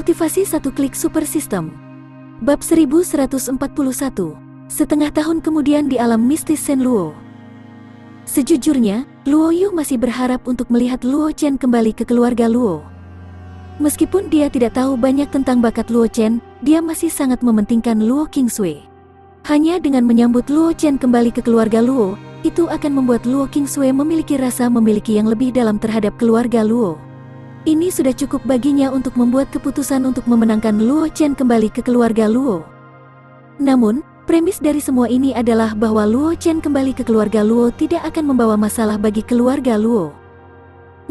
Motivasi satu klik super system. Bab 1141. Setengah tahun kemudian di alam mistis Shen Luo. Sejujurnya, Luo Yu masih berharap untuk melihat Luo Chen kembali ke keluarga Luo. Meskipun dia tidak tahu banyak tentang bakat Luo Chen, dia masih sangat mementingkan Luo Qingsui. Hanya dengan menyambut Luo Chen kembali ke keluarga Luo, itu akan membuat Luo Qingsui memiliki rasa memiliki yang lebih dalam terhadap keluarga Luo. Ini sudah cukup baginya untuk membuat keputusan untuk memenangkan Luo Chen kembali ke keluarga Luo. Namun, premis dari semua ini adalah bahwa Luo Chen kembali ke keluarga Luo tidak akan membawa masalah bagi keluarga Luo.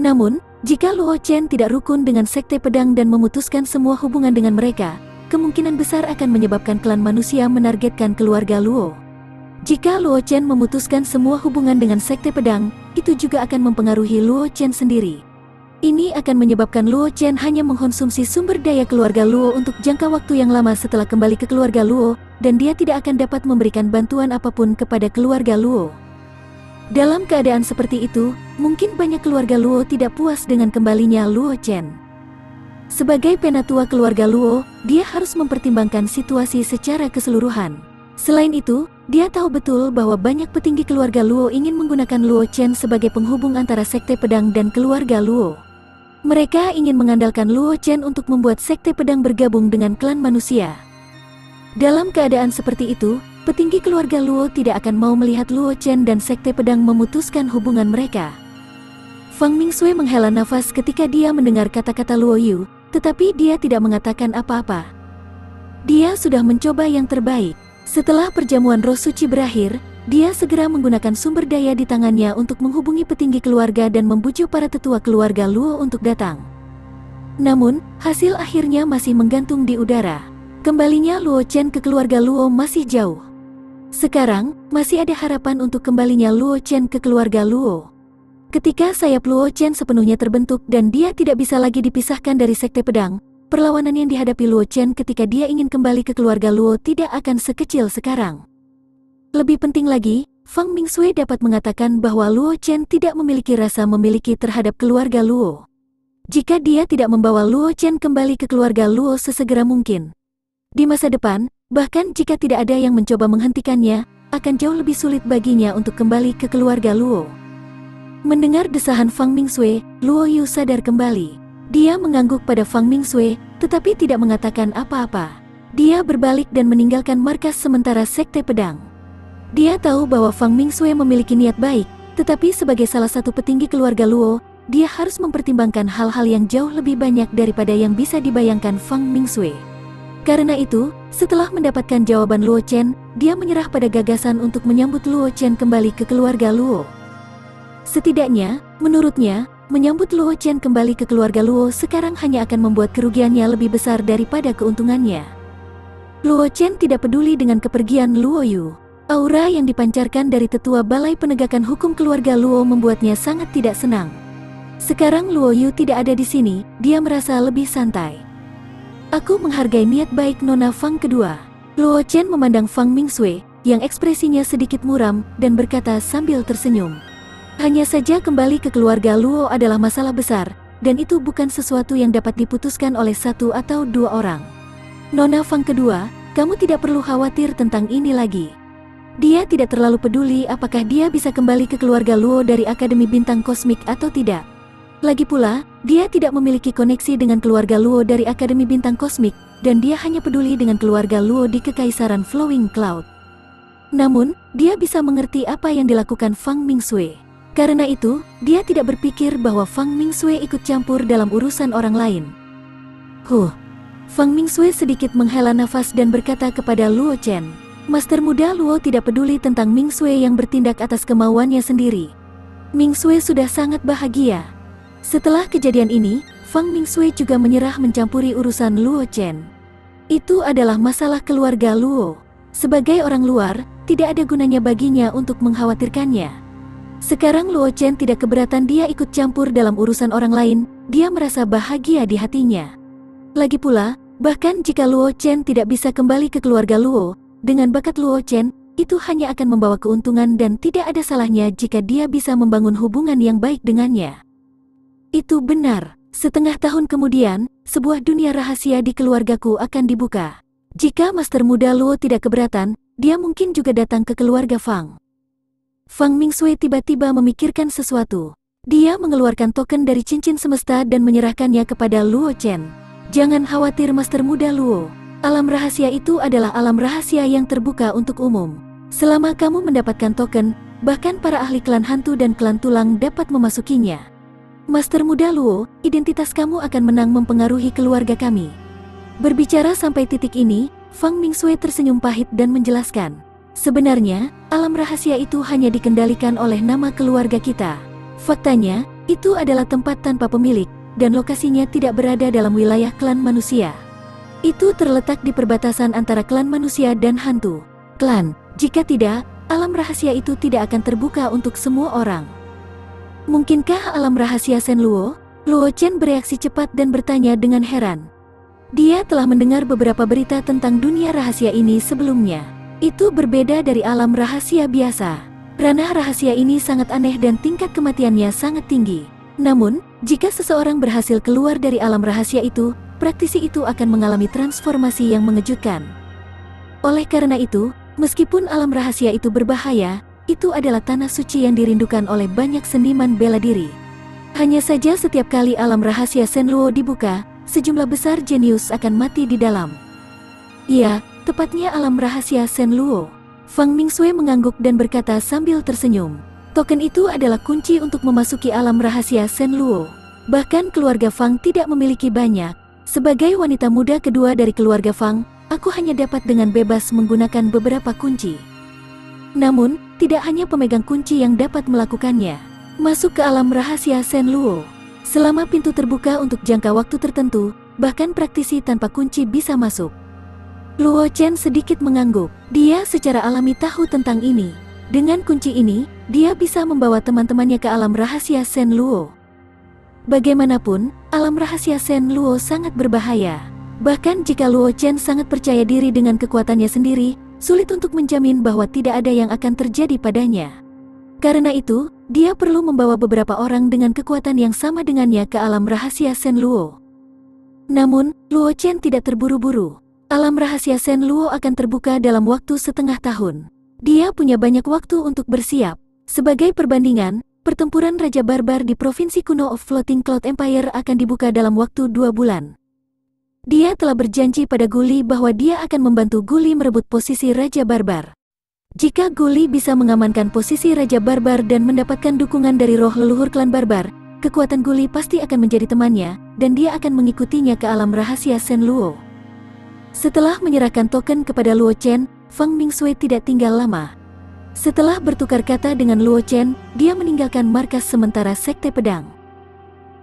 Namun, jika Luo Chen tidak rukun dengan sekte pedang dan memutuskan semua hubungan dengan mereka, kemungkinan besar akan menyebabkan klan manusia menargetkan keluarga Luo. Jika Luo Chen memutuskan semua hubungan dengan sekte pedang, itu juga akan mempengaruhi Luo Chen sendiri. Ini akan menyebabkan Luo Chen hanya mengkonsumsi sumber daya keluarga Luo untuk jangka waktu yang lama setelah kembali ke keluarga Luo, dan dia tidak akan dapat memberikan bantuan apapun kepada keluarga Luo. Dalam keadaan seperti itu, mungkin banyak keluarga Luo tidak puas dengan kembalinya Luo Chen. Sebagai penatua keluarga Luo, dia harus mempertimbangkan situasi secara keseluruhan. Selain itu, dia tahu betul bahwa banyak petinggi keluarga Luo ingin menggunakan Luo Chen sebagai penghubung antara sekte pedang dan keluarga Luo. Mereka ingin mengandalkan Luo Chen untuk membuat sekte pedang bergabung dengan klan manusia. Dalam keadaan seperti itu, petinggi keluarga Luo tidak akan mau melihat Luo Chen dan sekte pedang memutuskan hubungan mereka. Fang Mingsui menghela nafas ketika dia mendengar kata-kata Luo Yu, tetapi dia tidak mengatakan apa-apa. Dia sudah mencoba yang terbaik. Setelah perjamuan roh suci berakhir, dia segera menggunakan sumber daya di tangannya untuk menghubungi petinggi keluarga dan membujuk para tetua keluarga Luo untuk datang. Namun, hasil akhirnya masih menggantung di udara. Kembalinya Luo Chen ke keluarga Luo masih jauh. Sekarang, masih ada harapan untuk kembalinya Luo Chen ke keluarga Luo. Ketika sayap Luo Chen sepenuhnya terbentuk dan dia tidak bisa lagi dipisahkan dari sekte pedang, perlawanan yang dihadapi Luo Chen ketika dia ingin kembali ke keluarga Luo tidak akan sekecil sekarang. Lebih penting lagi, Fang Mingsui dapat mengatakan bahwa Luo Chen tidak memiliki rasa memiliki terhadap keluarga Luo. Jika dia tidak membawa Luo Chen kembali ke keluarga Luo sesegera mungkin, di masa depan, bahkan jika tidak ada yang mencoba menghentikannya, akan jauh lebih sulit baginya untuk kembali ke keluarga Luo. Mendengar desahan Fang Mingsui, Luo Yu sadar kembali. Dia mengangguk pada Fang Mingsui, tetapi tidak mengatakan apa-apa. Dia berbalik dan meninggalkan markas sementara sekte pedang. Dia tahu bahwa Fang Mingsui memiliki niat baik, tetapi sebagai salah satu petinggi keluarga Luo, dia harus mempertimbangkan hal-hal yang jauh lebih banyak daripada yang bisa dibayangkan Fang Mingsui. Karena itu, setelah mendapatkan jawaban Luo Chen, dia menyerah pada gagasan untuk menyambut Luo Chen kembali ke keluarga Luo. Setidaknya, menurutnya, menyambut Luo Chen kembali ke keluarga Luo sekarang hanya akan membuat kerugiannya lebih besar daripada keuntungannya. Luo Chen tidak peduli dengan kepergian Luo Yu. Aura yang dipancarkan dari tetua Balai Penegakan Hukum keluarga Luo membuatnya sangat tidak senang. Sekarang Luo Yu tidak ada di sini, dia merasa lebih santai. Aku menghargai niat baik Nona Fang kedua. Luo Chen memandang Fang Mingsui, yang ekspresinya sedikit muram, dan berkata sambil tersenyum. Hanya saja kembali ke keluarga Luo adalah masalah besar, dan itu bukan sesuatu yang dapat diputuskan oleh satu atau dua orang. Nona Fang kedua, kamu tidak perlu khawatir tentang ini lagi. Dia tidak terlalu peduli apakah dia bisa kembali ke keluarga Luo dari Akademi Bintang Kosmik atau tidak. Lagi pula, dia tidak memiliki koneksi dengan keluarga Luo dari Akademi Bintang Kosmik, dan dia hanya peduli dengan keluarga Luo di Kekaisaran Flowing Cloud. Namun, dia bisa mengerti apa yang dilakukan Fang Mingsui. Karena itu, dia tidak berpikir bahwa Fang Mingsui ikut campur dalam urusan orang lain. Fang Mingsui sedikit menghela nafas dan berkata kepada Luo Chen, Master muda Luo tidak peduli tentang Mingsui yang bertindak atas kemauannya sendiri. Mingsui sudah sangat bahagia. Setelah kejadian ini, Fang Mingsui juga menyerah mencampuri urusan Luo Chen. Itu adalah masalah keluarga Luo. Sebagai orang luar, tidak ada gunanya baginya untuk mengkhawatirkannya. Sekarang Luo Chen tidak keberatan dia ikut campur dalam urusan orang lain, dia merasa bahagia di hatinya. Lagi pula, bahkan jika Luo Chen tidak bisa kembali ke keluarga Luo, dengan bakat Luo Chen, itu hanya akan membawa keuntungan dan tidak ada salahnya jika dia bisa membangun hubungan yang baik dengannya. Itu benar. Setengah tahun kemudian, sebuah dunia rahasia di keluargaku akan dibuka. Jika Master Muda Luo tidak keberatan, dia mungkin juga datang ke keluarga Fang. Fang Mingsui tiba-tiba memikirkan sesuatu. Dia mengeluarkan token dari cincin semesta dan menyerahkannya kepada Luo Chen. Jangan khawatir Master Muda Luo. Alam rahasia itu adalah alam rahasia yang terbuka untuk umum. Selama kamu mendapatkan token, bahkan para ahli klan hantu dan klan tulang dapat memasukinya. Master Muda Luo, identitas kamu akan menang mempengaruhi keluarga kami. Berbicara sampai titik ini, Fang Mingsui tersenyum pahit dan menjelaskan. Sebenarnya, alam rahasia itu hanya dikendalikan oleh nama keluarga kita. Faktanya, itu adalah tempat tanpa pemilik, dan lokasinya tidak berada dalam wilayah klan manusia. Itu terletak di perbatasan antara klan manusia dan hantu. Klan, jika tidak, alam rahasia itu tidak akan terbuka untuk semua orang. Mungkinkah alam rahasia Shen Luo? Luo Chen bereaksi cepat dan bertanya dengan heran. Dia telah mendengar beberapa berita tentang dunia rahasia ini sebelumnya. Itu berbeda dari alam rahasia biasa. Ranah rahasia ini sangat aneh dan tingkat kematiannya sangat tinggi. Namun, jika seseorang berhasil keluar dari alam rahasia itu, praktisi itu akan mengalami transformasi yang mengejutkan. Oleh karena itu, meskipun alam rahasia itu berbahaya, itu adalah tanah suci yang dirindukan oleh banyak seniman bela diri. Hanya saja setiap kali alam rahasia Shen Luo dibuka, sejumlah besar jenius akan mati di dalam. Ya, tepatnya alam rahasia Shen Luo. Fang Mingsui mengangguk dan berkata sambil tersenyum. Token itu adalah kunci untuk memasuki alam rahasia Shen Luo. Bahkan keluarga Fang tidak memiliki banyak. Sebagai wanita muda kedua dari keluarga Fang, aku hanya dapat dengan bebas menggunakan beberapa kunci. Namun, tidak hanya pemegang kunci yang dapat melakukannya. Masuk ke alam rahasia Shen Luo. Selama pintu terbuka untuk jangka waktu tertentu, bahkan praktisi tanpa kunci bisa masuk. Luo Chen sedikit mengangguk. Dia secara alami tahu tentang ini. Dengan kunci ini, dia bisa membawa teman-temannya ke alam rahasia Shen Luo. Bagaimanapun, alam rahasia Shen Luo sangat berbahaya. Bahkan jika Luo Chen sangat percaya diri dengan kekuatannya sendiri, sulit untuk menjamin bahwa tidak ada yang akan terjadi padanya. Karena itu, dia perlu membawa beberapa orang dengan kekuatan yang sama dengannya ke alam rahasia Shen Luo. Namun, Luo Chen tidak terburu-buru. Alam rahasia Shen Luo akan terbuka dalam waktu setengah tahun. Dia punya banyak waktu untuk bersiap. Sebagai perbandingan, pertempuran Raja Barbar di Provinsi Kuno of Floating Cloud Empire akan dibuka dalam waktu 2 bulan. Dia telah berjanji pada Guli bahwa dia akan membantu Guli merebut posisi Raja Barbar. Jika Guli bisa mengamankan posisi Raja Barbar dan mendapatkan dukungan dari roh leluhur klan Barbar, kekuatan Guli pasti akan menjadi temannya, dan dia akan mengikutinya ke alam rahasia Shen Luo. Setelah menyerahkan token kepada Luo Chen, Fang Mingsui tidak tinggal lama. Setelah bertukar kata dengan Luo Chen, dia meninggalkan markas sementara Sekte Pedang.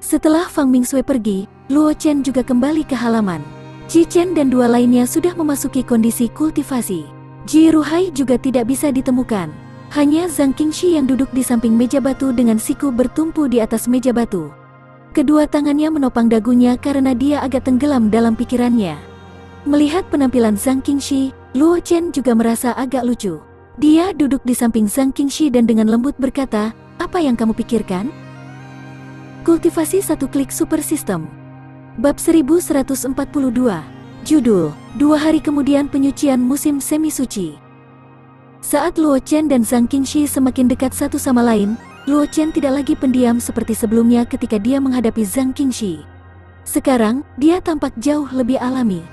Setelah Fang Mingsui pergi, Luo Chen juga kembali ke halaman. Ji Chen dan dua lainnya sudah memasuki kondisi kultivasi. Ji Ruhai juga tidak bisa ditemukan. Hanya Zhang Qingxi yang duduk di samping meja batu dengan siku bertumpu di atas meja batu. Kedua tangannya menopang dagunya karena dia agak tenggelam dalam pikirannya. Melihat penampilan Zhang Qingxi, Luo Chen juga merasa agak lucu. Dia duduk di samping Zhang Qingxi dan dengan lembut berkata, "Apa yang kamu pikirkan?" Kultivasi satu klik super system. Bab 1142. Judul, 2 hari kemudian penyucian musim semi suci. Saat Luo Chen dan Zhang Qingxi semakin dekat satu sama lain, Luo Chen tidak lagi pendiam seperti sebelumnya ketika dia menghadapi Zhang Qingxi. Sekarang, dia tampak jauh lebih alami.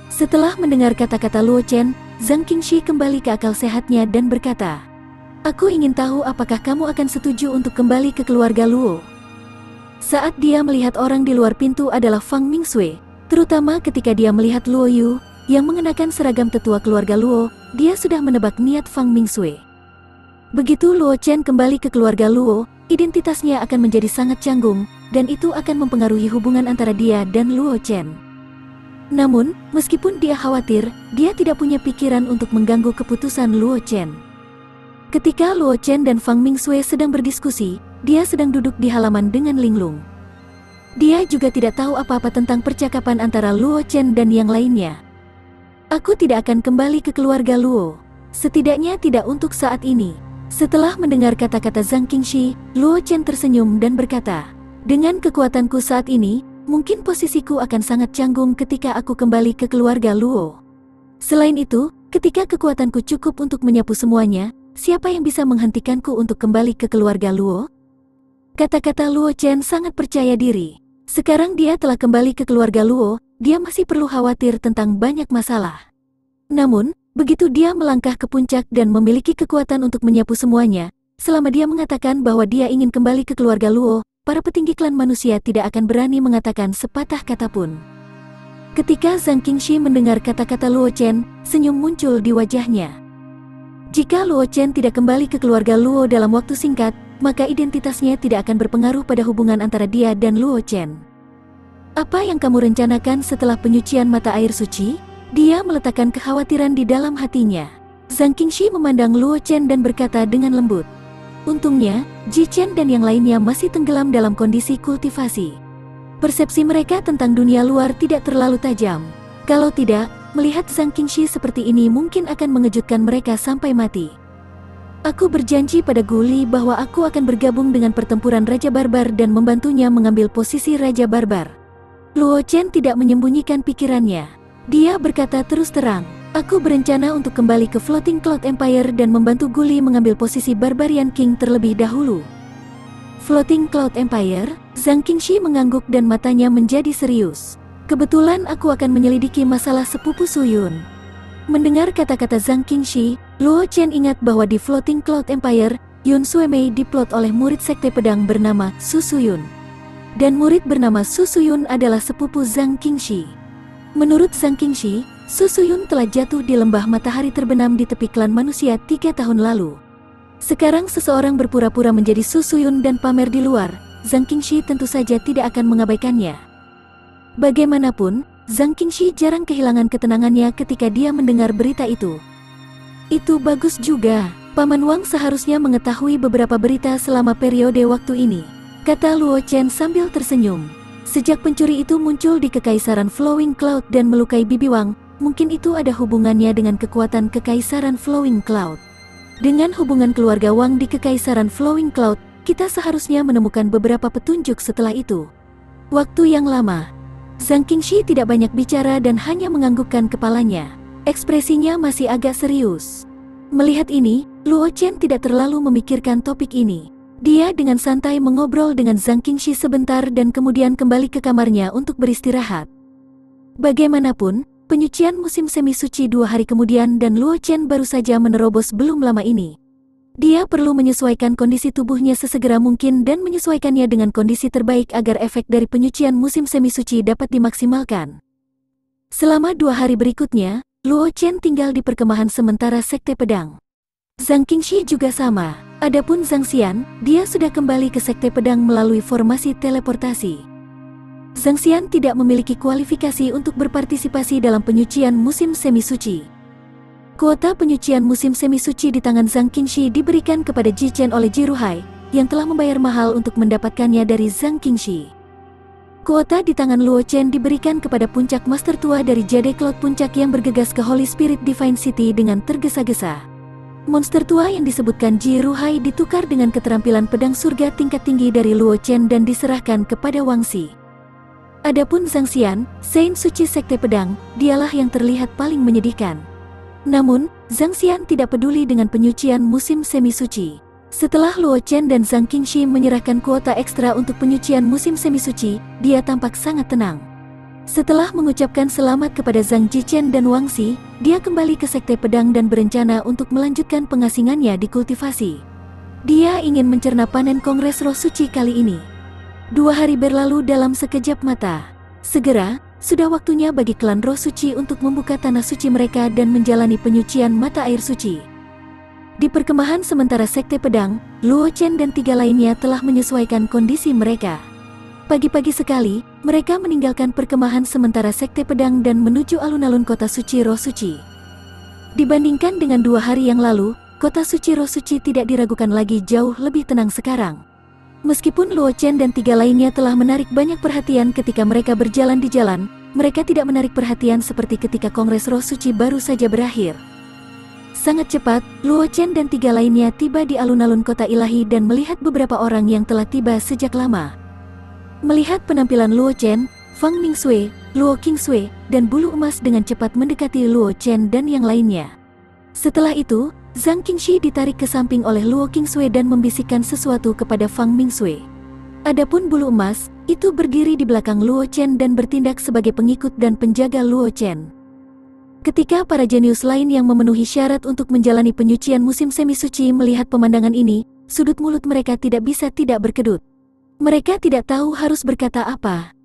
Setelah mendengar kata-kata Luo Chen, Zhang Qingxi kembali ke akal sehatnya dan berkata, "Aku ingin tahu apakah kamu akan setuju untuk kembali ke keluarga Luo." Saat dia melihat orang di luar pintu adalah Fang Mingsui, terutama ketika dia melihat Luo Yu, yang mengenakan seragam tetua keluarga Luo, dia sudah menebak niat Fang Mingsui. Begitu Luo Chen kembali ke keluarga Luo, identitasnya akan menjadi sangat canggung, dan itu akan mempengaruhi hubungan antara dia dan Luo Chen. Namun, meskipun dia khawatir, dia tidak punya pikiran untuk mengganggu keputusan Luo Chen. Ketika Luo Chen dan Fang Mingsui sedang berdiskusi, dia sedang duduk di halaman dengan linglung. Dia juga tidak tahu apa-apa tentang percakapan antara Luo Chen dan yang lainnya. "Aku tidak akan kembali ke keluarga Luo. Setidaknya tidak untuk saat ini." Setelah mendengar kata-kata Zhang Qingxi, Luo Chen tersenyum dan berkata, "Dengan kekuatanku saat ini, Mungkin posisiku akan sangat canggung ketika aku kembali ke keluarga Luo. Selain itu, ketika kekuatanku cukup untuk menyapu semuanya, siapa yang bisa menghentikanku untuk kembali ke keluarga Luo? Kata-kata Luo Chen sangat percaya diri. Sekarang dia telah kembali ke keluarga Luo, dia masih perlu khawatir tentang banyak masalah. Namun, begitu dia melangkah ke puncak dan memiliki kekuatan untuk menyapu semuanya, selama dia mengatakan bahwa dia ingin kembali ke keluarga Luo, para petinggi klan manusia tidak akan berani mengatakan sepatah kata pun. Ketika Zhang Qingxi mendengar kata-kata Luo Chen, senyum muncul di wajahnya. Jika Luo Chen tidak kembali ke keluarga Luo dalam waktu singkat, maka identitasnya tidak akan berpengaruh pada hubungan antara dia dan Luo Chen. Apa yang kamu rencanakan setelah penyucian mata air suci? Dia meletakkan kekhawatiran di dalam hatinya. Zhang Qingxi memandang Luo Chen dan berkata dengan lembut. Untungnya, Ji Chen dan yang lainnya masih tenggelam dalam kondisi kultivasi. Persepsi mereka tentang dunia luar tidak terlalu tajam. Kalau tidak, melihat Zhang Qingxi seperti ini mungkin akan mengejutkan mereka sampai mati. Aku berjanji pada Guli bahwa aku akan bergabung dengan pertempuran Raja Barbar dan membantunya mengambil posisi Raja Barbar. Luo Chen tidak menyembunyikan pikirannya. Dia berkata terus terang, aku berencana untuk kembali ke Floating Cloud Empire dan membantu Guli mengambil posisi Barbarian King terlebih dahulu. Floating Cloud Empire? Zhang Qingxi mengangguk dan matanya menjadi serius. Kebetulan aku akan menyelidiki masalah sepupu Su Yun. Mendengar kata-kata Zhang Qingxi, Luo Chen ingat bahwa di Floating Cloud Empire, Yun Suemei diplot oleh murid sekte pedang bernama Su Suyun. Dan murid bernama Su Suyun adalah sepupu Zhang Qingxi. Menurut Zhang Qingxi, Su Suyun telah jatuh di lembah matahari terbenam di tepi klan manusia 3 tahun lalu. Sekarang seseorang berpura-pura menjadi Su Suyun dan pamer di luar, Zhang Qingxi tentu saja tidak akan mengabaikannya. Bagaimanapun, Zhang Qingxi jarang kehilangan ketenangannya ketika dia mendengar berita itu. Itu bagus juga, Paman Wang seharusnya mengetahui beberapa berita selama periode waktu ini, kata Luo Chen sambil tersenyum. Sejak pencuri itu muncul di Kekaisaran Flowing Cloud dan melukai Bibi Wang, mungkin itu ada hubungannya dengan kekuatan Kekaisaran Flowing Cloud. Dengan hubungan keluarga Wang di Kekaisaran Flowing Cloud, kita seharusnya menemukan beberapa petunjuk setelah itu. Waktu yang lama. Zhang Qingxi tidak banyak bicara dan hanya menganggukkan kepalanya. Ekspresinya masih agak serius. Melihat ini, Luo Chen tidak terlalu memikirkan topik ini. Dia dengan santai mengobrol dengan Zhang Qingxi sebentar dan kemudian kembali ke kamarnya untuk beristirahat. Bagaimanapun, penyucian musim semi suci 2 hari kemudian dan Luo Chen baru saja menerobos belum lama ini. Dia perlu menyesuaikan kondisi tubuhnya sesegera mungkin dan menyesuaikannya dengan kondisi terbaik agar efek dari penyucian musim semi suci dapat dimaksimalkan. Selama 2 hari berikutnya, Luo Chen tinggal di perkemahan sementara Sekte Pedang. Zhang Qingxi juga sama. Adapun Zhang Xian, dia sudah kembali ke Sekte Pedang melalui formasi teleportasi. Zhang Xian tidak memiliki kualifikasi untuk berpartisipasi dalam penyucian musim semi suci. Kuota penyucian musim semi suci di tangan Zhang Qingxi diberikan kepada Ji Chen oleh Ji Ruhai, yang telah membayar mahal untuk mendapatkannya dari Zhang Qingxi. Kuota di tangan Luo Chen diberikan kepada puncak master tua dari Jade Cloud Puncak yang bergegas ke Holy Spirit Divine City dengan tergesa-gesa. Monster tua yang disebutkan Ji Ruhai ditukar dengan keterampilan pedang surga tingkat tinggi dari Luo Chen dan diserahkan kepada Wang Xi. Adapun Zhang Xian, Saint Suci Sekte Pedang, dialah yang terlihat paling menyedihkan. Namun, Zhang Xian tidak peduli dengan penyucian musim semi suci. Setelah Luo Chen dan Zhang Qingxi menyerahkan kuota ekstra untuk penyucian musim semi suci, dia tampak sangat tenang. Setelah mengucapkan selamat kepada Zhang Jichen dan Wang Xi, dia kembali ke Sekte Pedang dan berencana untuk melanjutkan pengasingannya di kultivasi. Dia ingin mencerna panen Kongres Roh Suci kali ini. 2 hari berlalu dalam sekejap mata. Segera, sudah waktunya bagi klan Roh Suci untuk membuka tanah suci mereka dan menjalani penyucian mata air suci. Di perkemahan sementara Sekte Pedang, Luo Chen dan 3 lainnya telah menyesuaikan kondisi mereka. Pagi-pagi sekali, mereka meninggalkan perkemahan sementara Sekte Pedang dan menuju alun-alun kota suci Roh Suci. Dibandingkan dengan 2 hari yang lalu, kota suci Roh Suci tidak diragukan lagi jauh lebih tenang sekarang. Meskipun Luo Chen dan 3 lainnya telah menarik banyak perhatian ketika mereka berjalan di jalan, mereka tidak menarik perhatian seperti ketika Kongres Roh Suci baru saja berakhir. Sangat cepat, Luo Chen dan 3 lainnya tiba di alun-alun kota ilahi dan melihat beberapa orang yang telah tiba sejak lama. Melihat penampilan Luo Chen, Fang Mingsui, Luo Qingsui, dan bulu emas dengan cepat mendekati Luo Chen dan yang lainnya. Setelah itu, Zhang Qingxi ditarik ke samping oleh Luo Qingsui dan membisikkan sesuatu kepada Fang Mingsui. Adapun bulu emas, itu berdiri di belakang Luo Chen dan bertindak sebagai pengikut dan penjaga Luo Chen. Ketika para jenius lain yang memenuhi syarat untuk menjalani penyucian musim semi suci melihat pemandangan ini, sudut mulut mereka tidak bisa tidak berkedut. Mereka tidak tahu harus berkata apa.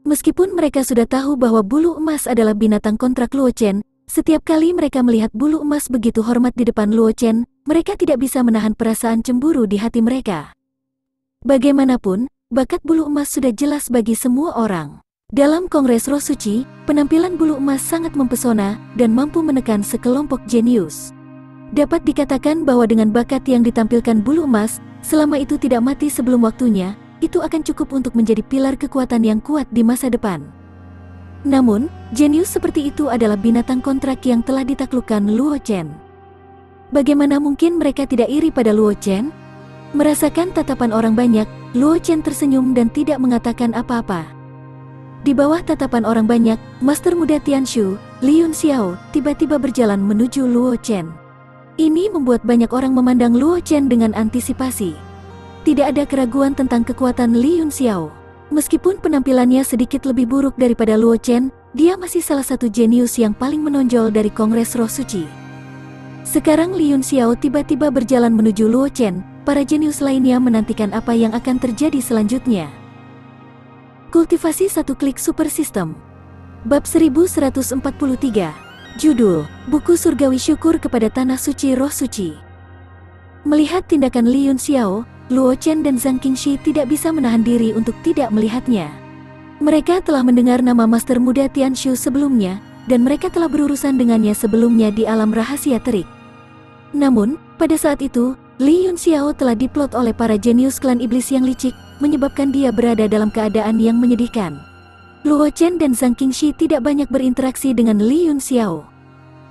Meskipun mereka sudah tahu bahwa bulu emas adalah binatang kontrak Luo Chen, setiap kali mereka melihat bulu emas begitu hormat di depan Luo Chen, mereka tidak bisa menahan perasaan cemburu di hati mereka. Bagaimanapun, bakat bulu emas sudah jelas bagi semua orang. Dalam Kongres Roh Suci, penampilan bulu emas sangat mempesona dan mampu menekan sekelompok jenius. Dapat dikatakan bahwa dengan bakat yang ditampilkan bulu emas, selama itu tidak mati sebelum waktunya, itu akan cukup untuk menjadi pilar kekuatan yang kuat di masa depan. Namun, jenius seperti itu adalah binatang kontrak yang telah ditaklukkan Luo Chen. Bagaimana mungkin mereka tidak iri pada Luo Chen? Merasakan tatapan orang banyak, Luo Chen tersenyum dan tidak mengatakan apa-apa. Di bawah tatapan orang banyak, Master Muda Tianshu, Li Yunxiao, tiba-tiba berjalan menuju Luo Chen. Ini membuat banyak orang memandang Luo Chen dengan antisipasi. Tidak ada keraguan tentang kekuatan Li Yunxiao. Meskipun penampilannya sedikit lebih buruk daripada Luo Chen, dia masih salah satu jenius yang paling menonjol dari Kongres Roh Suci. Sekarang Li Yunxiao tiba-tiba berjalan menuju Luo Chen, para jenius lainnya menantikan apa yang akan terjadi selanjutnya. Kultivasi satu klik super system. Bab 1143. Judul, Buku Surgawi Syukur kepada Tanah Suci Roh Suci. Melihat tindakan Li Yunxiao, Luo Chen dan Zhang Qingxi tidak bisa menahan diri untuk tidak melihatnya. Mereka telah mendengar nama Master Muda Tianshu sebelumnya, dan mereka telah berurusan dengannya sebelumnya di alam rahasia terik. Namun, pada saat itu, Li Yunxiao telah diplot oleh para jenius klan iblis yang licik, menyebabkan dia berada dalam keadaan yang menyedihkan. Luo Chen dan Zhang Qingxi tidak banyak berinteraksi dengan Li Yunxiao.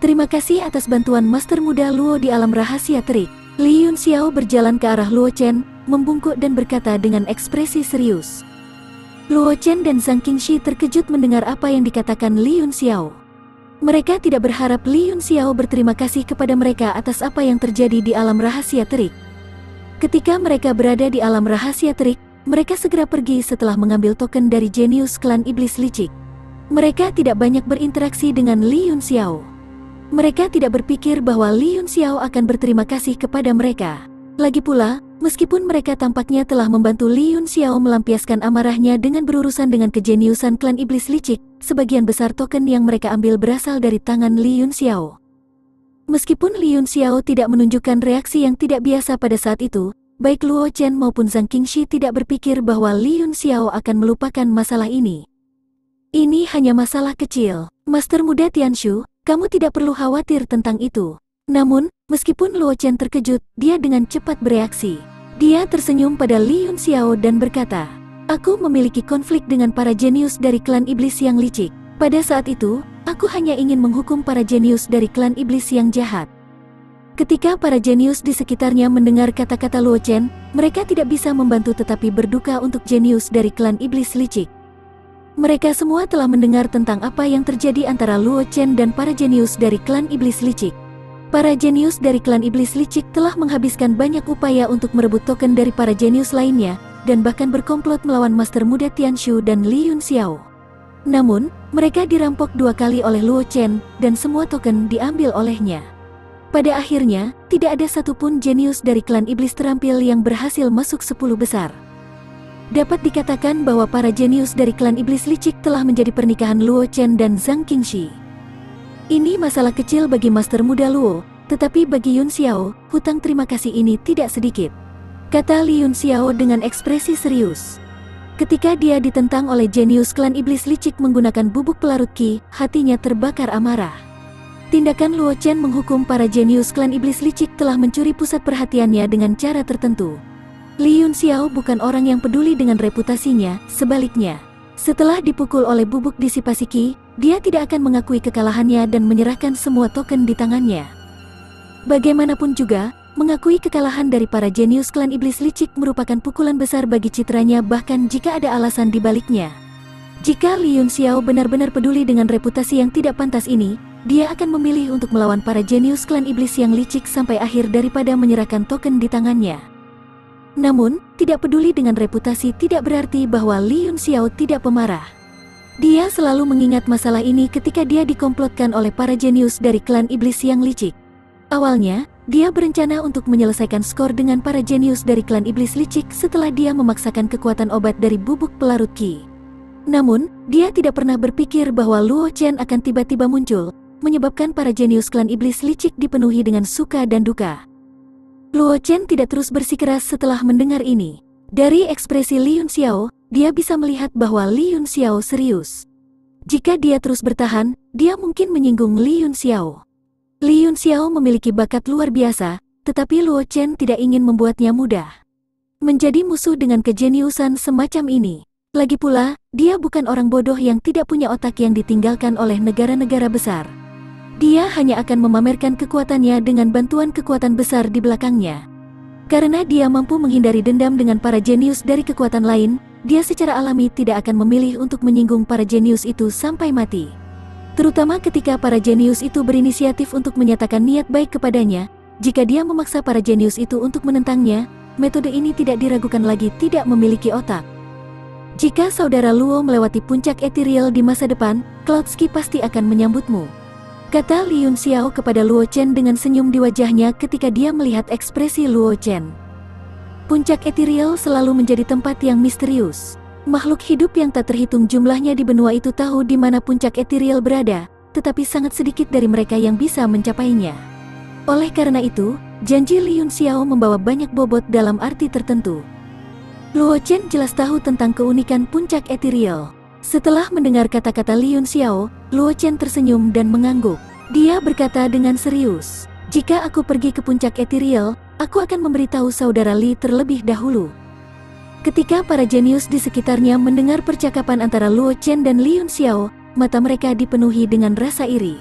Terima kasih atas bantuan Master Muda Luo di alam rahasia terik. Li Yunxiao berjalan ke arah Luo Chen, membungkuk dan berkata dengan ekspresi serius. Luo Chen dan Zhang Qingxi terkejut mendengar apa yang dikatakan Li Yunxiao. Mereka tidak berharap Li Yunxiao berterima kasih kepada mereka atas apa yang terjadi di alam rahasia terik. Ketika mereka berada di alam rahasia terik, mereka segera pergi setelah mengambil token dari jenius klan iblis licik. Mereka tidak banyak berinteraksi dengan Li Yunxiao. Mereka tidak berpikir bahwa Li Yunxiao akan berterima kasih kepada mereka. Lagi pula, meskipun mereka tampaknya telah membantu Li Yunxiao melampiaskan amarahnya dengan berurusan dengan kejeniusan klan iblis licik, sebagian besar token yang mereka ambil berasal dari tangan Li Yunxiao. Meskipun Li Yunxiao tidak menunjukkan reaksi yang tidak biasa pada saat itu, baik Luo Chen maupun Zhang Qingxi tidak berpikir bahwa Li Yunxiao akan melupakan masalah ini. Ini hanya masalah kecil, Master Muda Tianshu, kamu tidak perlu khawatir tentang itu. Namun, meskipun Luo Chen terkejut, dia dengan cepat bereaksi. Dia tersenyum pada Li Yunxiao dan berkata, aku memiliki konflik dengan para jenius dari klan iblis yang licik. Pada saat itu, aku hanya ingin menghukum para jenius dari klan iblis yang jahat. Ketika para jenius di sekitarnya mendengar kata-kata Luo Chen, mereka tidak bisa membantu tetapi berduka untuk jenius dari klan iblis licik. Mereka semua telah mendengar tentang apa yang terjadi antara Luo Chen dan para jenius dari klan iblis licik. Para jenius dari klan iblis licik telah menghabiskan banyak upaya untuk merebut token dari para jenius lainnya, dan bahkan berkomplot melawan Master Muda Tianshu dan Li Yunxiao. Namun, mereka dirampok 2 kali oleh Luo Chen, dan semua token diambil olehnya. Pada akhirnya, tidak ada satupun jenius dari klan iblis terampil yang berhasil masuk 10 besar. Dapat dikatakan bahwa para jenius dari klan iblis licik telah menjadi pernikahan Luo Chen dan Zhang Qingxi. Ini masalah kecil bagi Master Muda Luo, tetapi bagi Yunxiao, hutang terima kasih ini tidak sedikit, kata Li Yunxiao dengan ekspresi serius. Ketika dia ditentang oleh jenius klan iblis licik menggunakan bubuk pelarut ki, hatinya terbakar amarah. Tindakan Luo Chen menghukum para jenius klan iblis licik telah mencuri pusat perhatiannya dengan cara tertentu. Li Yunxiao bukan orang yang peduli dengan reputasinya, sebaliknya. Setelah dipukul oleh bubuk disipasi ki, dia tidak akan mengakui kekalahannya dan menyerahkan semua token di tangannya. Bagaimanapun juga, mengakui kekalahan dari para jenius klan iblis licik merupakan pukulan besar bagi citranya bahkan jika ada alasan di baliknya. Jika Li Yunxiao benar-benar peduli dengan reputasi yang tidak pantas ini, dia akan memilih untuk melawan para jenius klan iblis yang licik sampai akhir daripada menyerahkan token di tangannya. Namun, tidak peduli dengan reputasi tidak berarti bahwa Li Yunxiao tidak pemarah. Dia selalu mengingat masalah ini ketika dia dikomplotkan oleh para jenius dari klan iblis yang licik. Awalnya, dia berencana untuk menyelesaikan skor dengan para jenius dari klan iblis licik setelah dia memaksakan kekuatan obat dari bubuk pelarut Qi. Namun, dia tidak pernah berpikir bahwa Luo Chen akan tiba-tiba muncul, menyebabkan para jenius klan iblis licik dipenuhi dengan suka dan duka. Luo Chen tidak terus bersikeras setelah mendengar ini. Dari ekspresi Li Yunxiao, dia bisa melihat bahwa Li Yunxiao serius. Jika dia terus bertahan, dia mungkin menyinggung Li Yunxiao. Li Yunxiao memiliki bakat luar biasa, tetapi Luo Chen tidak ingin membuatnya mudah menjadi musuh dengan kejeniusan semacam ini. Lagi pula, dia bukan orang bodoh yang tidak punya otak yang ditinggalkan oleh negara-negara besar. Dia hanya akan memamerkan kekuatannya dengan bantuan kekuatan besar di belakangnya. Karena dia mampu menghindari dendam dengan para jenius dari kekuatan lain, dia secara alami tidak akan memilih untuk menyinggung para jenius itu sampai mati. Terutama ketika para jenius itu berinisiatif untuk menyatakan niat baik kepadanya. Jika dia memaksa para jenius itu untuk menentangnya, metode ini tidak diragukan lagi tidak memiliki otak. Jika saudara Luo melewati puncak ethereal di masa depan, Cloudski pasti akan menyambutmu, kata Li Yunxiao kepada Luo Chen dengan senyum di wajahnya ketika dia melihat ekspresi Luo Chen. Puncak ethereal selalu menjadi tempat yang misterius. Makhluk hidup yang tak terhitung jumlahnya di benua itu tahu di mana puncak ethereal berada, tetapi sangat sedikit dari mereka yang bisa mencapainya. Oleh karena itu, janji Li Yunxiao membawa banyak bobot dalam arti tertentu. Luo Chen jelas tahu tentang keunikan puncak ethereal. Setelah mendengar kata-kata Li Yunxiao, Luo Chen tersenyum dan mengangguk. Dia berkata dengan serius, "Jika aku pergi ke puncak ethereal, aku akan memberitahu saudara Li terlebih dahulu." Ketika para jenius di sekitarnya mendengar percakapan antara Luo Chen dan Li Yunxiao, mata mereka dipenuhi dengan rasa iri.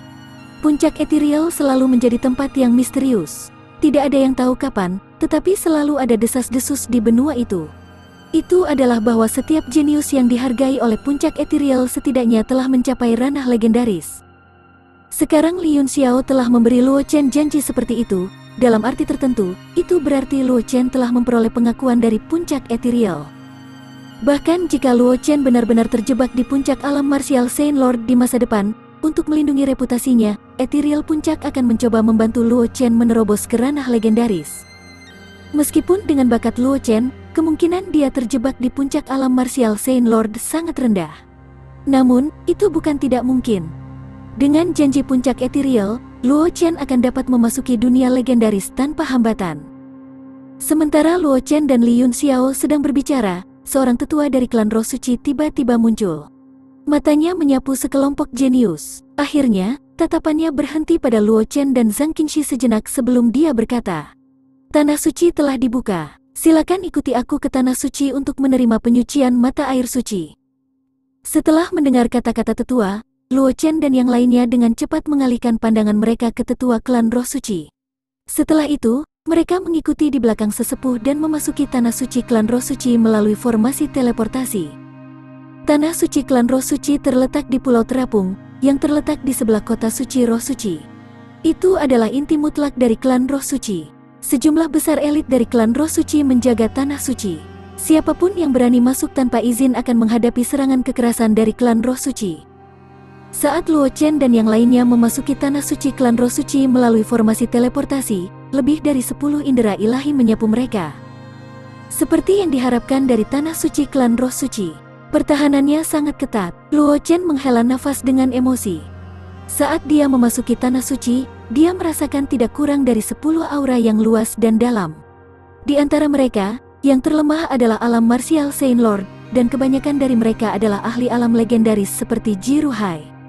Puncak ethereal selalu menjadi tempat yang misterius. Tidak ada yang tahu kapan, tetapi selalu ada desas-desus di benua itu. Itu adalah bahwa setiap jenius yang dihargai oleh puncak ethereal setidaknya telah mencapai ranah legendaris. Sekarang Li Yunxiao telah memberi Luo Chen janji seperti itu. Dalam arti tertentu, itu berarti Luo Chen telah memperoleh pengakuan dari puncak ethereal. Bahkan jika Luo Chen benar-benar terjebak di puncak alam martial Saint Lord di masa depan, untuk melindungi reputasinya, ethereal puncak akan mencoba membantu Luo Chen menerobos ke ranah legendaris. Meskipun dengan bakat Luo Chen, kemungkinan dia terjebak di puncak alam martial Saint Lord sangat rendah. Namun, itu bukan tidak mungkin. Dengan janji puncak ethereal, Luo Chen akan dapat memasuki dunia legendaris tanpa hambatan. Sementara Luo Chen dan Li Yunxiao sedang berbicara, seorang tetua dari klan Roh Suci tiba-tiba muncul. Matanya menyapu sekelompok jenius. Akhirnya, tatapannya berhenti pada Luo Chen dan Zhang Qingxi sejenak sebelum dia berkata, "Tanah suci telah dibuka. Silakan ikuti aku ke tanah suci untuk menerima penyucian mata air suci." Setelah mendengar kata-kata tetua, Luo Chen dan yang lainnya dengan cepat mengalihkan pandangan mereka ke tetua klan Roh Suci. Setelah itu, mereka mengikuti di belakang sesepuh dan memasuki tanah suci klan Roh Suci melalui formasi teleportasi. Tanah suci klan Roh Suci terletak di Pulau Terapung, yang terletak di sebelah kota suci Roh Suci. Itu adalah inti mutlak dari klan Roh Suci. Sejumlah besar elit dari klan Roh Suci menjaga tanah suci. Siapapun yang berani masuk tanpa izin akan menghadapi serangan kekerasan dari klan Roh Suci. Saat Luo Chen dan yang lainnya memasuki tanah suci klan Roh Suci melalui formasi teleportasi, lebih dari 10 indera ilahi menyapu mereka. Seperti yang diharapkan dari tanah suci klan Roh Suci, pertahanannya sangat ketat. Luo Chen menghela nafas dengan emosi. Saat dia memasuki tanah suci, dia merasakan tidak kurang dari 10 aura yang luas dan dalam. Di antara mereka, yang terlemah adalah alam martial Saint Lord, dan kebanyakan dari mereka adalah ahli alam legendaris seperti Ji Ruhai.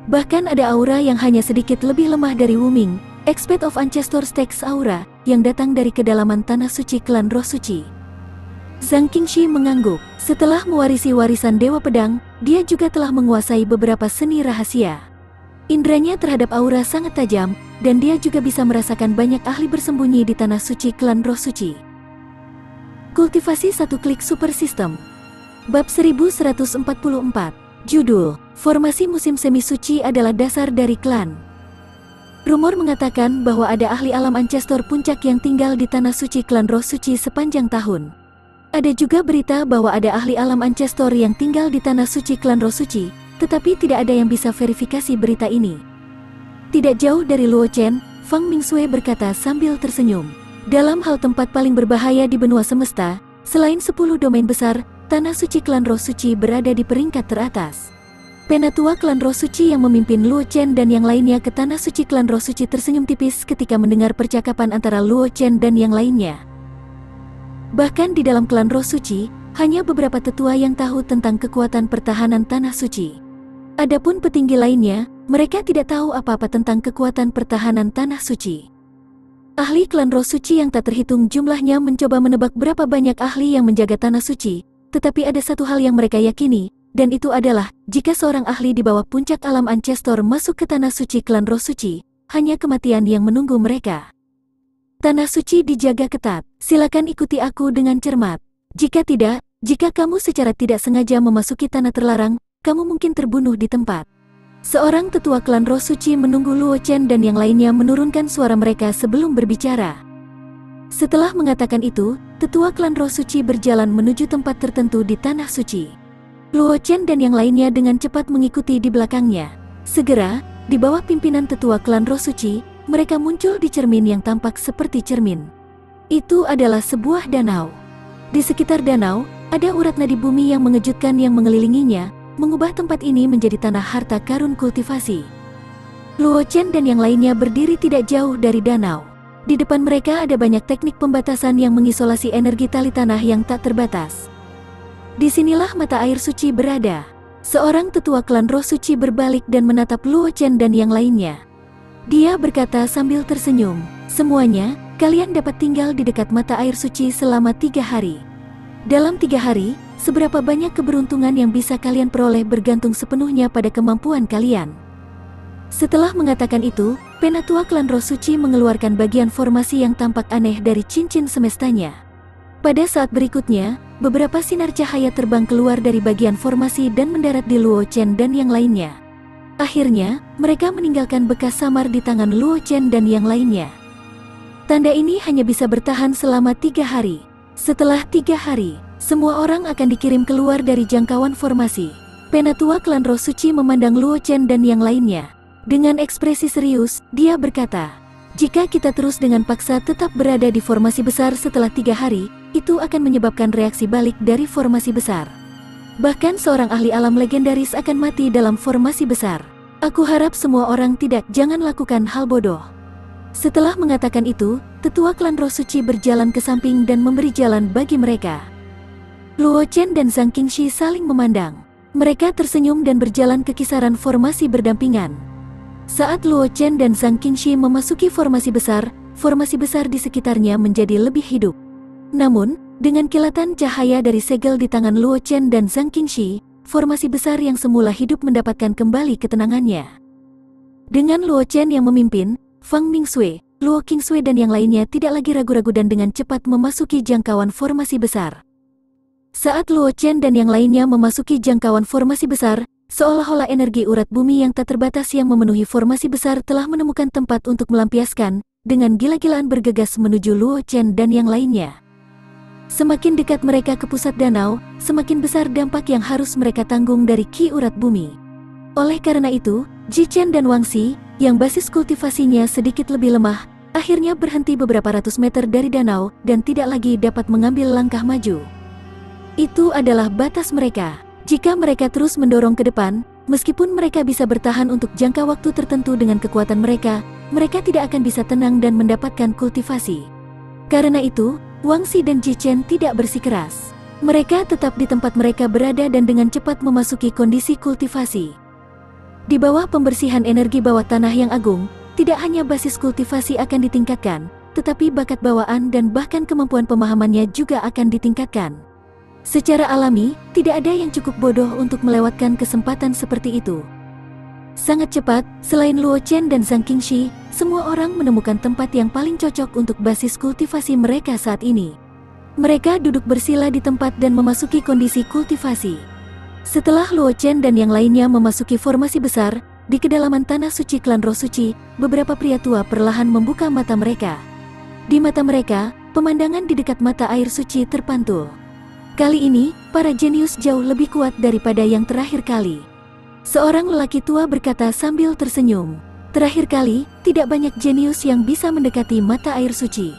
Bahkan ada aura yang hanya sedikit lebih lemah dari Wuming, Expert of Ancestor Stakes Aura, yang datang dari kedalaman tanah suci klan Roh Suci. Zhang Qingxi mengangguk. Setelah mewarisi warisan Dewa Pedang, dia juga telah menguasai beberapa seni rahasia. Indranya terhadap aura sangat tajam, dan dia juga bisa merasakan banyak ahli bersembunyi di tanah suci klan Roh Suci. Kultivasi 1 klik super system. Bab 1144. Judul: Formasi Musim Semi Suci adalah dasar dari klan. Rumor mengatakan bahwa ada ahli alam Ancestor Puncak yang tinggal di Tanah Suci Klan Roh Suci sepanjang tahun. Ada juga berita bahwa ada ahli alam Ancestor yang tinggal di Tanah Suci Klan Roh Suci, tetapi tidak ada yang bisa verifikasi berita ini. Tidak jauh dari Luo Chen, Fang Mingsui berkata sambil tersenyum. Dalam hal tempat paling berbahaya di benua semesta, selain 10 domain besar, Tanah Suci Klan Roh Suci berada di peringkat teratas. Penatua Klan Roh Suci yang memimpin Luo Chen dan yang lainnya ke Tanah Suci Klan Roh Suci tersenyum tipis ketika mendengar percakapan antara Luo Chen dan yang lainnya. Bahkan di dalam Klan Roh Suci, hanya beberapa tetua yang tahu tentang kekuatan pertahanan Tanah Suci. Adapun petinggi lainnya, mereka tidak tahu apa-apa tentang kekuatan pertahanan Tanah Suci. Ahli Klan Roh Suci yang tak terhitung jumlahnya mencoba menebak berapa banyak ahli yang menjaga Tanah Suci, tetapi ada satu hal yang mereka yakini, dan itu adalah, jika seorang ahli di bawah puncak alam Ancestor masuk ke Tanah Suci Klan Roh Suci, hanya kematian yang menunggu mereka. Tanah Suci dijaga ketat, silakan ikuti aku dengan cermat. Jika tidak, jika kamu secara tidak sengaja memasuki tanah terlarang, kamu mungkin terbunuh di tempat. Seorang tetua Klan Roh Suci menunggu Luo Chen dan yang lainnya menurunkan suara mereka sebelum berbicara. Setelah mengatakan itu, tetua Klan Roh Suci berjalan menuju tempat tertentu di Tanah Suci. Luo Chen dan yang lainnya dengan cepat mengikuti di belakangnya. Segera, di bawah pimpinan tetua Klan Roh Suci, mereka muncul di cermin yang tampak seperti cermin. Itu adalah sebuah danau. Di sekitar danau, ada urat nadi bumi yang mengejutkan yang mengelilinginya, mengubah tempat ini menjadi tanah harta karun kultivasi. Luo Chen dan yang lainnya berdiri tidak jauh dari danau. Di depan mereka ada banyak teknik pembatasan yang mengisolasi energi tali tanah yang tak terbatas. Disinilah mata air suci berada. Seorang tetua Klan Roh Suci berbalik dan menatap Luo Chen dan yang lainnya. Dia berkata sambil tersenyum, "Semuanya, kalian dapat tinggal di dekat mata air suci selama 3 hari. Dalam 3 hari, seberapa banyak keberuntungan yang bisa kalian peroleh bergantung sepenuhnya pada kemampuan kalian." Setelah mengatakan itu, Penatua Klan Roh Suci mengeluarkan bagian formasi yang tampak aneh dari cincin semestanya. Pada saat berikutnya, beberapa sinar cahaya terbang keluar dari bagian formasi dan mendarat di Luo Chen dan yang lainnya. Akhirnya, mereka meninggalkan bekas samar di tangan Luo Chen dan yang lainnya. Tanda ini hanya bisa bertahan selama 3 hari. Setelah 3 hari, semua orang akan dikirim keluar dari jangkauan formasi. Penatua Klan Roh Suci memandang Luo Chen dan yang lainnya. Dengan ekspresi serius, dia berkata, "Jika kita terus dengan paksa tetap berada di formasi besar setelah 3 hari, itu akan menyebabkan reaksi balik dari formasi besar. Bahkan seorang ahli alam legendaris akan mati dalam formasi besar. Aku harap semua orang jangan lakukan hal bodoh." Setelah mengatakan itu, tetua Klan Roh Suci berjalan ke samping dan memberi jalan bagi mereka. Luo Chen dan Zhang Qingxi saling memandang. Mereka tersenyum dan berjalan ke kisaran formasi berdampingan. Saat Luo Chen dan Zhang Qingxi memasuki formasi besar di sekitarnya menjadi lebih hidup. Namun, dengan kilatan cahaya dari segel di tangan Luo Chen dan Zhang Qingxi, formasi besar yang semula hidup mendapatkan kembali ketenangannya. Dengan Luo Chen yang memimpin, Fang Mingsui, Luo Qingsui dan yang lainnya tidak lagi ragu-ragu dan dengan cepat memasuki jangkauan formasi besar. Saat Luo Chen dan yang lainnya memasuki jangkauan formasi besar, seolah-olah energi urat bumi yang tak terbatas yang memenuhi formasi besar telah menemukan tempat untuk melampiaskan, dengan gila-gilaan bergegas menuju Luo Chen dan yang lainnya. Semakin dekat mereka ke pusat danau, semakin besar dampak yang harus mereka tanggung dari ki urat bumi. Oleh karena itu, Ji Chen dan Wang Xi, yang basis kultivasinya sedikit lebih lemah, akhirnya berhenti beberapa ratus meter dari danau dan tidak lagi dapat mengambil langkah maju. Itu adalah batas mereka. Jika mereka terus mendorong ke depan, meskipun mereka bisa bertahan untuk jangka waktu tertentu dengan kekuatan mereka tidak akan bisa tenang dan mendapatkan kultivasi. Karena itu, Wang Xi dan Ji Chen tidak bersikeras. Mereka tetap di tempat mereka berada dan dengan cepat memasuki kondisi kultivasi. Di bawah pembersihan energi bawah tanah yang agung, tidak hanya basis kultivasi akan ditingkatkan, tetapi bakat bawaan dan bahkan kemampuan pemahamannya juga akan ditingkatkan. Secara alami, tidak ada yang cukup bodoh untuk melewatkan kesempatan seperti itu. Sangat cepat, selain Luo Chen dan Zhang Qingxi, semua orang menemukan tempat yang paling cocok untuk basis kultivasi mereka saat ini. Mereka duduk bersila di tempat dan memasuki kondisi kultivasi. Setelah Luo Chen dan yang lainnya memasuki formasi besar, di kedalaman tanah suci klan Roh Suci, beberapa pria tua perlahan membuka mata mereka. Di mata mereka, pemandangan di dekat mata air suci terpantul. Kali ini, para jenius jauh lebih kuat daripada yang terakhir kali. Seorang lelaki tua berkata sambil tersenyum, "Terakhir kali, tidak banyak jenius yang bisa mendekati mata air suci.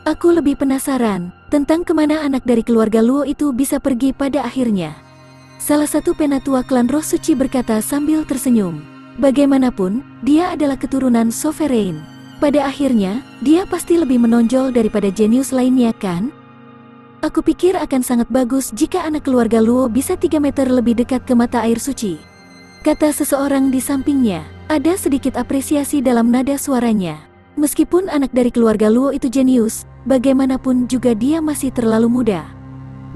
Aku lebih penasaran tentang kemana anak dari keluarga Luo itu bisa pergi pada akhirnya." Salah satu penatua klan Roh Suci berkata sambil tersenyum, "Bagaimanapun, dia adalah keturunan Sovereign. Pada akhirnya, dia pasti lebih menonjol daripada jenius lainnya, kan? Aku pikir akan sangat bagus jika anak keluarga Luo bisa 3 meter lebih dekat ke mata air suci," kata seseorang di sampingnya. Ada sedikit apresiasi dalam nada suaranya. Meskipun anak dari keluarga Luo itu jenius, bagaimanapun juga dia masih terlalu muda.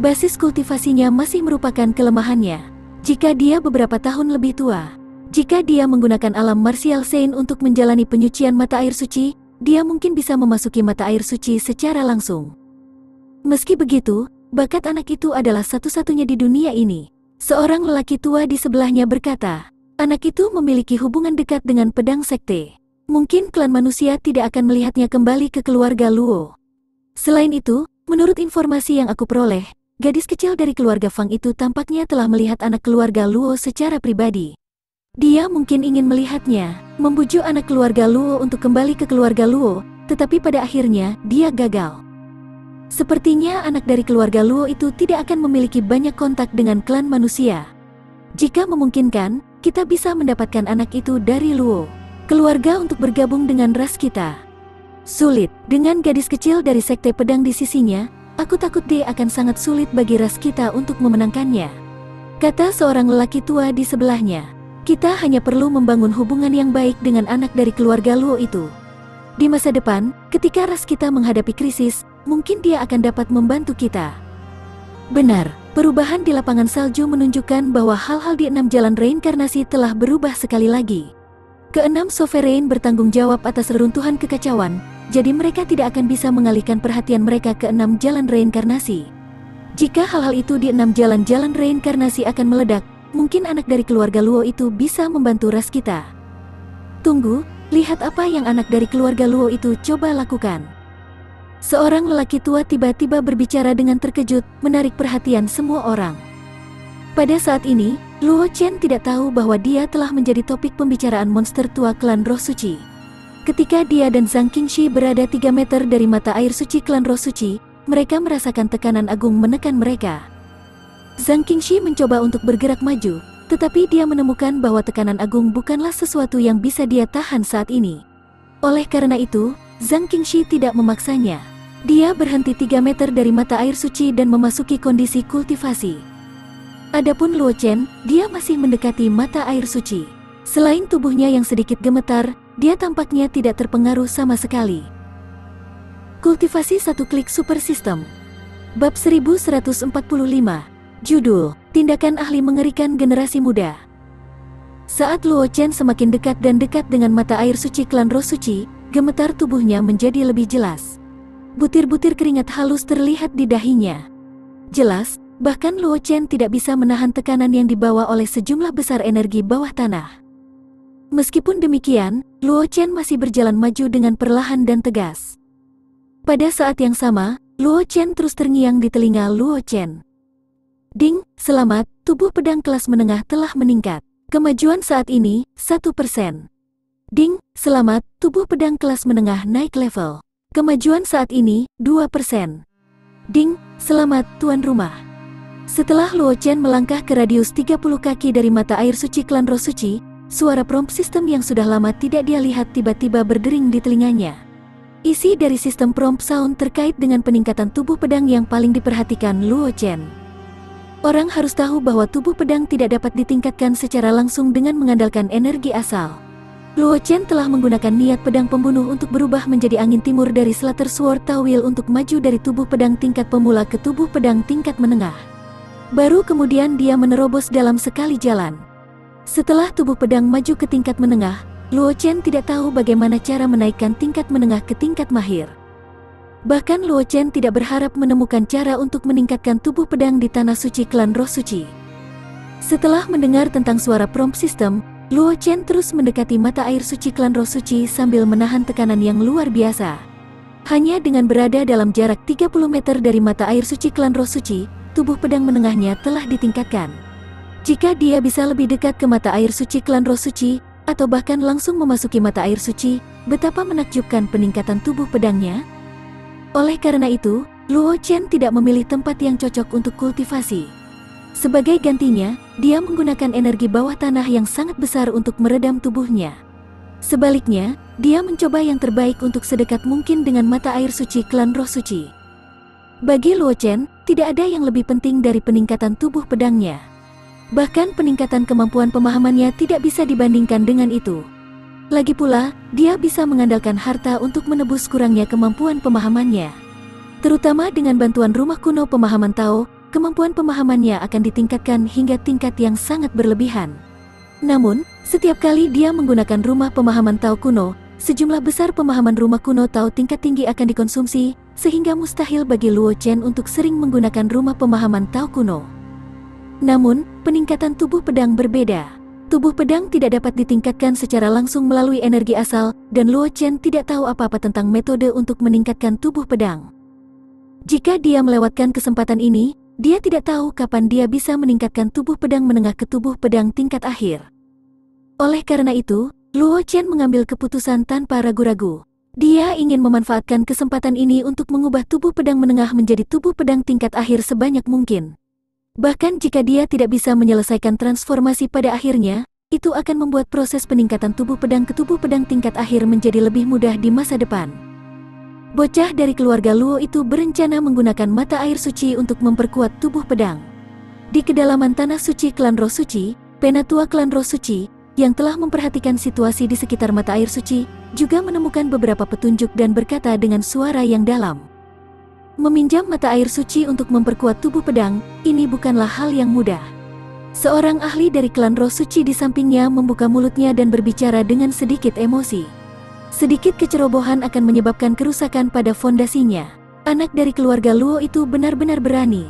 Basis kultivasinya masih merupakan kelemahannya. Jika dia beberapa tahun lebih tua, jika dia menggunakan alam martial Sein untuk menjalani penyucian mata air suci, dia mungkin bisa memasuki mata air suci secara langsung. Meski begitu, bakat anak itu adalah satu-satunya di dunia ini. Seorang lelaki tua di sebelahnya berkata, "Anak itu memiliki hubungan dekat dengan pedang sekte. Mungkin klan manusia tidak akan melihatnya kembali ke keluarga Luo." Selain itu, menurut informasi yang aku peroleh, gadis kecil dari keluarga Fang itu tampaknya telah melihat anak keluarga Luo secara pribadi. Dia mungkin ingin melihatnya, membujuk anak keluarga Luo untuk kembali ke keluarga Luo, tetapi pada akhirnya, dia gagal. Sepertinya anak dari keluarga Luo itu tidak akan memiliki banyak kontak dengan klan manusia. Jika memungkinkan, kita bisa mendapatkan anak itu dari Luo keluarga untuk bergabung dengan ras kita. Sulit, dengan gadis kecil dari sekte pedang di sisinya, aku takut dia akan sangat sulit bagi ras kita untuk memenangkannya, kata seorang lelaki tua di sebelahnya. Kita hanya perlu membangun hubungan yang baik dengan anak dari keluarga Luo itu. Di masa depan, ketika ras kita menghadapi krisis, mungkin dia akan dapat membantu kita. Benar, perubahan di lapangan salju menunjukkan bahwa hal-hal di 6 jalan reinkarnasi telah berubah sekali lagi. Keenam Sovereign bertanggung jawab atas reruntuhan kekacauan, jadi mereka tidak akan bisa mengalihkan perhatian mereka ke 6 jalan reinkarnasi. Jika hal-hal itu di 6 jalan reinkarnasi akan meledak, mungkin anak dari keluarga Luo itu bisa membantu ras kita. Tunggu, lihat apa yang anak dari keluarga Luo itu coba lakukan. Seorang lelaki tua tiba-tiba berbicara dengan terkejut, menarik perhatian semua orang. Pada saat ini, Luo Chen tidak tahu bahwa dia telah menjadi topik pembicaraan monster tua klan Roh Suci. Ketika dia dan Zhang Qingxi berada 3 meter dari mata air suci klan Roh Suci, mereka merasakan tekanan agung menekan mereka. Zhang Qingxi mencoba untuk bergerak maju, tetapi dia menemukan bahwa tekanan agung bukanlah sesuatu yang bisa dia tahan saat ini. Oleh karena itu, Zhang Qingxi tidak memaksanya. Dia berhenti 3 meter dari mata air suci dan memasuki kondisi kultivasi. Adapun Luo Chen, dia masih mendekati mata air suci. Selain tubuhnya yang sedikit gemetar, dia tampaknya tidak terpengaruh sama sekali. Kultivasi 1 klik super system. Bab 1145. Judul, Tindakan Ahli Mengerikan Generasi Muda. Saat Luo Chen semakin dekat dan dekat dengan mata air suci klan Roh Suci, gemetar tubuhnya menjadi lebih jelas. Butir-butir keringat halus terlihat di dahinya. Jelas, bahkan Luo Chen tidak bisa menahan tekanan yang dibawa oleh sejumlah besar energi bawah tanah. Meskipun demikian, Luo Chen masih berjalan maju dengan perlahan dan tegas. Pada saat yang sama, Luo Chen terus terngiang di telinga Luo Chen. "Ding, selamat, tubuh pedang kelas menengah telah meningkat. Kemajuan saat ini, 1%. Ding, selamat, tubuh pedang kelas menengah naik level. Kemajuan saat ini, 2%. Ding, selamat, tuan rumah." Setelah Luo Chen melangkah ke radius 30 kaki dari mata air suci klan Roh Suci, suara prompt sistem yang sudah lama tidak dia lihat tiba-tiba berdering di telinganya. Isi dari sistem prompt sound terkait dengan peningkatan tubuh pedang yang paling diperhatikan Luo Chen. Orang harus tahu bahwa tubuh pedang tidak dapat ditingkatkan secara langsung dengan mengandalkan energi asal. Luo Chen telah menggunakan niat pedang pembunuh untuk berubah menjadi angin timur dari Slater Sword Tawil untuk maju dari tubuh pedang tingkat pemula ke tubuh pedang tingkat menengah. Baru kemudian dia menerobos dalam sekali jalan. Setelah tubuh pedang maju ke tingkat menengah, Luo Chen tidak tahu bagaimana cara menaikkan tingkat menengah ke tingkat mahir. Bahkan Luo Chen tidak berharap menemukan cara untuk meningkatkan tubuh pedang di tanah suci klan Roh Suci. Setelah mendengar tentang suara prompt system, Luo Chen terus mendekati mata air suci klan roh suci sambil menahan tekanan yang luar biasa. Hanya dengan berada dalam jarak 30 meter dari mata air suci klan roh suci, tubuh pedang menengahnya telah ditingkatkan. Jika dia bisa lebih dekat ke mata air suci klan roh suci, atau bahkan langsung memasuki mata air suci, betapa menakjubkan peningkatan tubuh pedangnya. Oleh karena itu, Luo Chen tidak memilih tempat yang cocok untuk kultivasi. Sebagai gantinya, dia menggunakan energi bawah tanah yang sangat besar untuk meredam tubuhnya. Sebaliknya, dia mencoba yang terbaik untuk sedekat mungkin dengan mata air suci klan roh suci. Bagi Luo Chen, tidak ada yang lebih penting dari peningkatan tubuh pedangnya. Bahkan peningkatan kemampuan pemahamannya tidak bisa dibandingkan dengan itu. Lagi pula, dia bisa mengandalkan harta untuk menebus kurangnya kemampuan pemahamannya. Terutama dengan bantuan rumah kuno pemahaman Tao, kemampuan pemahamannya akan ditingkatkan hingga tingkat yang sangat berlebihan. Namun, setiap kali dia menggunakan rumah pemahaman Tao kuno, sejumlah besar pemahaman rumah kuno Tao tingkat tinggi akan dikonsumsi, sehingga mustahil bagi Luo Chen untuk sering menggunakan rumah pemahaman Tao kuno. Namun, peningkatan tubuh pedang berbeda. Tubuh pedang tidak dapat ditingkatkan secara langsung melalui energi asal, dan Luo Chen tidak tahu apa-apa tentang metode untuk meningkatkan tubuh pedang. Jika dia melewatkan kesempatan ini, dia tidak tahu kapan dia bisa meningkatkan tubuh pedang menengah ke tubuh pedang tingkat akhir. Oleh karena itu, Luo Chen mengambil keputusan tanpa ragu-ragu. Dia ingin memanfaatkan kesempatan ini untuk mengubah tubuh pedang menengah menjadi tubuh pedang tingkat akhir sebanyak mungkin. Bahkan jika dia tidak bisa menyelesaikan transformasi pada akhirnya, itu akan membuat proses peningkatan tubuh pedang ke tubuh pedang tingkat akhir menjadi lebih mudah di masa depan. Bocah dari keluarga Luo itu berencana menggunakan mata air suci untuk memperkuat tubuh pedang. Di kedalaman tanah suci klan roh suci, penatua klan roh suci, yang telah memperhatikan situasi di sekitar mata air suci, juga menemukan beberapa petunjuk dan berkata dengan suara yang dalam. Meminjam mata air suci untuk memperkuat tubuh pedang, ini bukanlah hal yang mudah. Seorang ahli dari klan roh suci di sampingnya membuka mulutnya dan berbicara dengan sedikit emosi. Sedikit kecerobohan akan menyebabkan kerusakan pada fondasinya. Anak dari keluarga Luo itu benar-benar berani.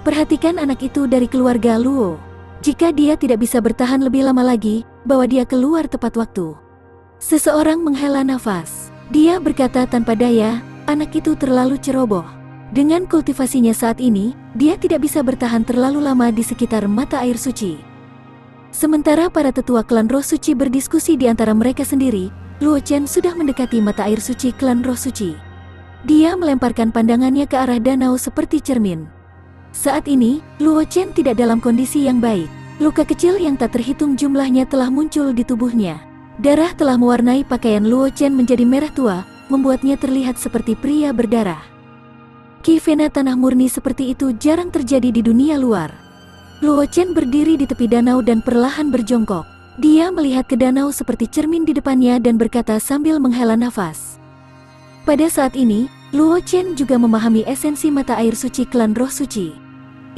Perhatikan anak itu dari keluarga Luo. Jika dia tidak bisa bertahan lebih lama lagi, bawa dia keluar tepat waktu. Seseorang menghela nafas. Dia berkata tanpa daya, anak itu terlalu ceroboh. Dengan kultivasinya saat ini, dia tidak bisa bertahan terlalu lama di sekitar mata air suci. Sementara para tetua klan roh suci berdiskusi di antara mereka sendiri, Luo Chen sudah mendekati mata air suci klan roh suci. Dia melemparkan pandangannya ke arah danau seperti cermin. Saat ini, Luo Chen tidak dalam kondisi yang baik. Luka kecil yang tak terhitung jumlahnya telah muncul di tubuhnya. Darah telah mewarnai pakaian Luo Chen menjadi merah tua, membuatnya terlihat seperti pria berdarah. Ki vena tanah murni seperti itu jarang terjadi di dunia luar. Luo Chen berdiri di tepi danau dan perlahan berjongkok. Dia melihat ke danau seperti cermin di depannya dan berkata sambil menghela nafas. Pada saat ini, Luo Chen juga memahami esensi mata air suci klan roh suci.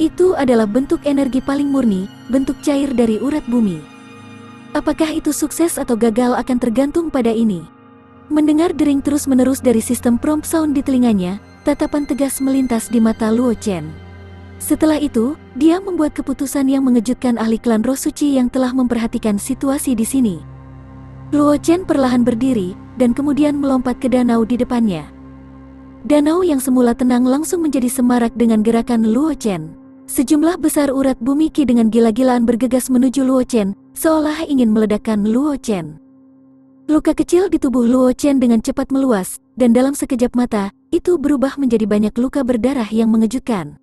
Itu adalah bentuk energi paling murni, bentuk cair dari urat bumi. Apakah itu sukses atau gagal akan tergantung pada ini. Mendengar dering terus-menerus dari sistem prompt sound di telinganya, tatapan tegas melintas di mata Luo Chen. Setelah itu, dia membuat keputusan yang mengejutkan ahli klan roh suci yang telah memperhatikan situasi di sini. Luo Chen perlahan berdiri, dan kemudian melompat ke danau di depannya. Danau yang semula tenang langsung menjadi semarak dengan gerakan Luo Chen. Sejumlah besar urat bumi Qi dengan gila-gilaan bergegas menuju Luo Chen, seolah ingin meledakkan Luo Chen. Luka kecil di tubuh Luo Chen dengan cepat meluas, dan dalam sekejap mata, itu berubah menjadi banyak luka berdarah yang mengejutkan.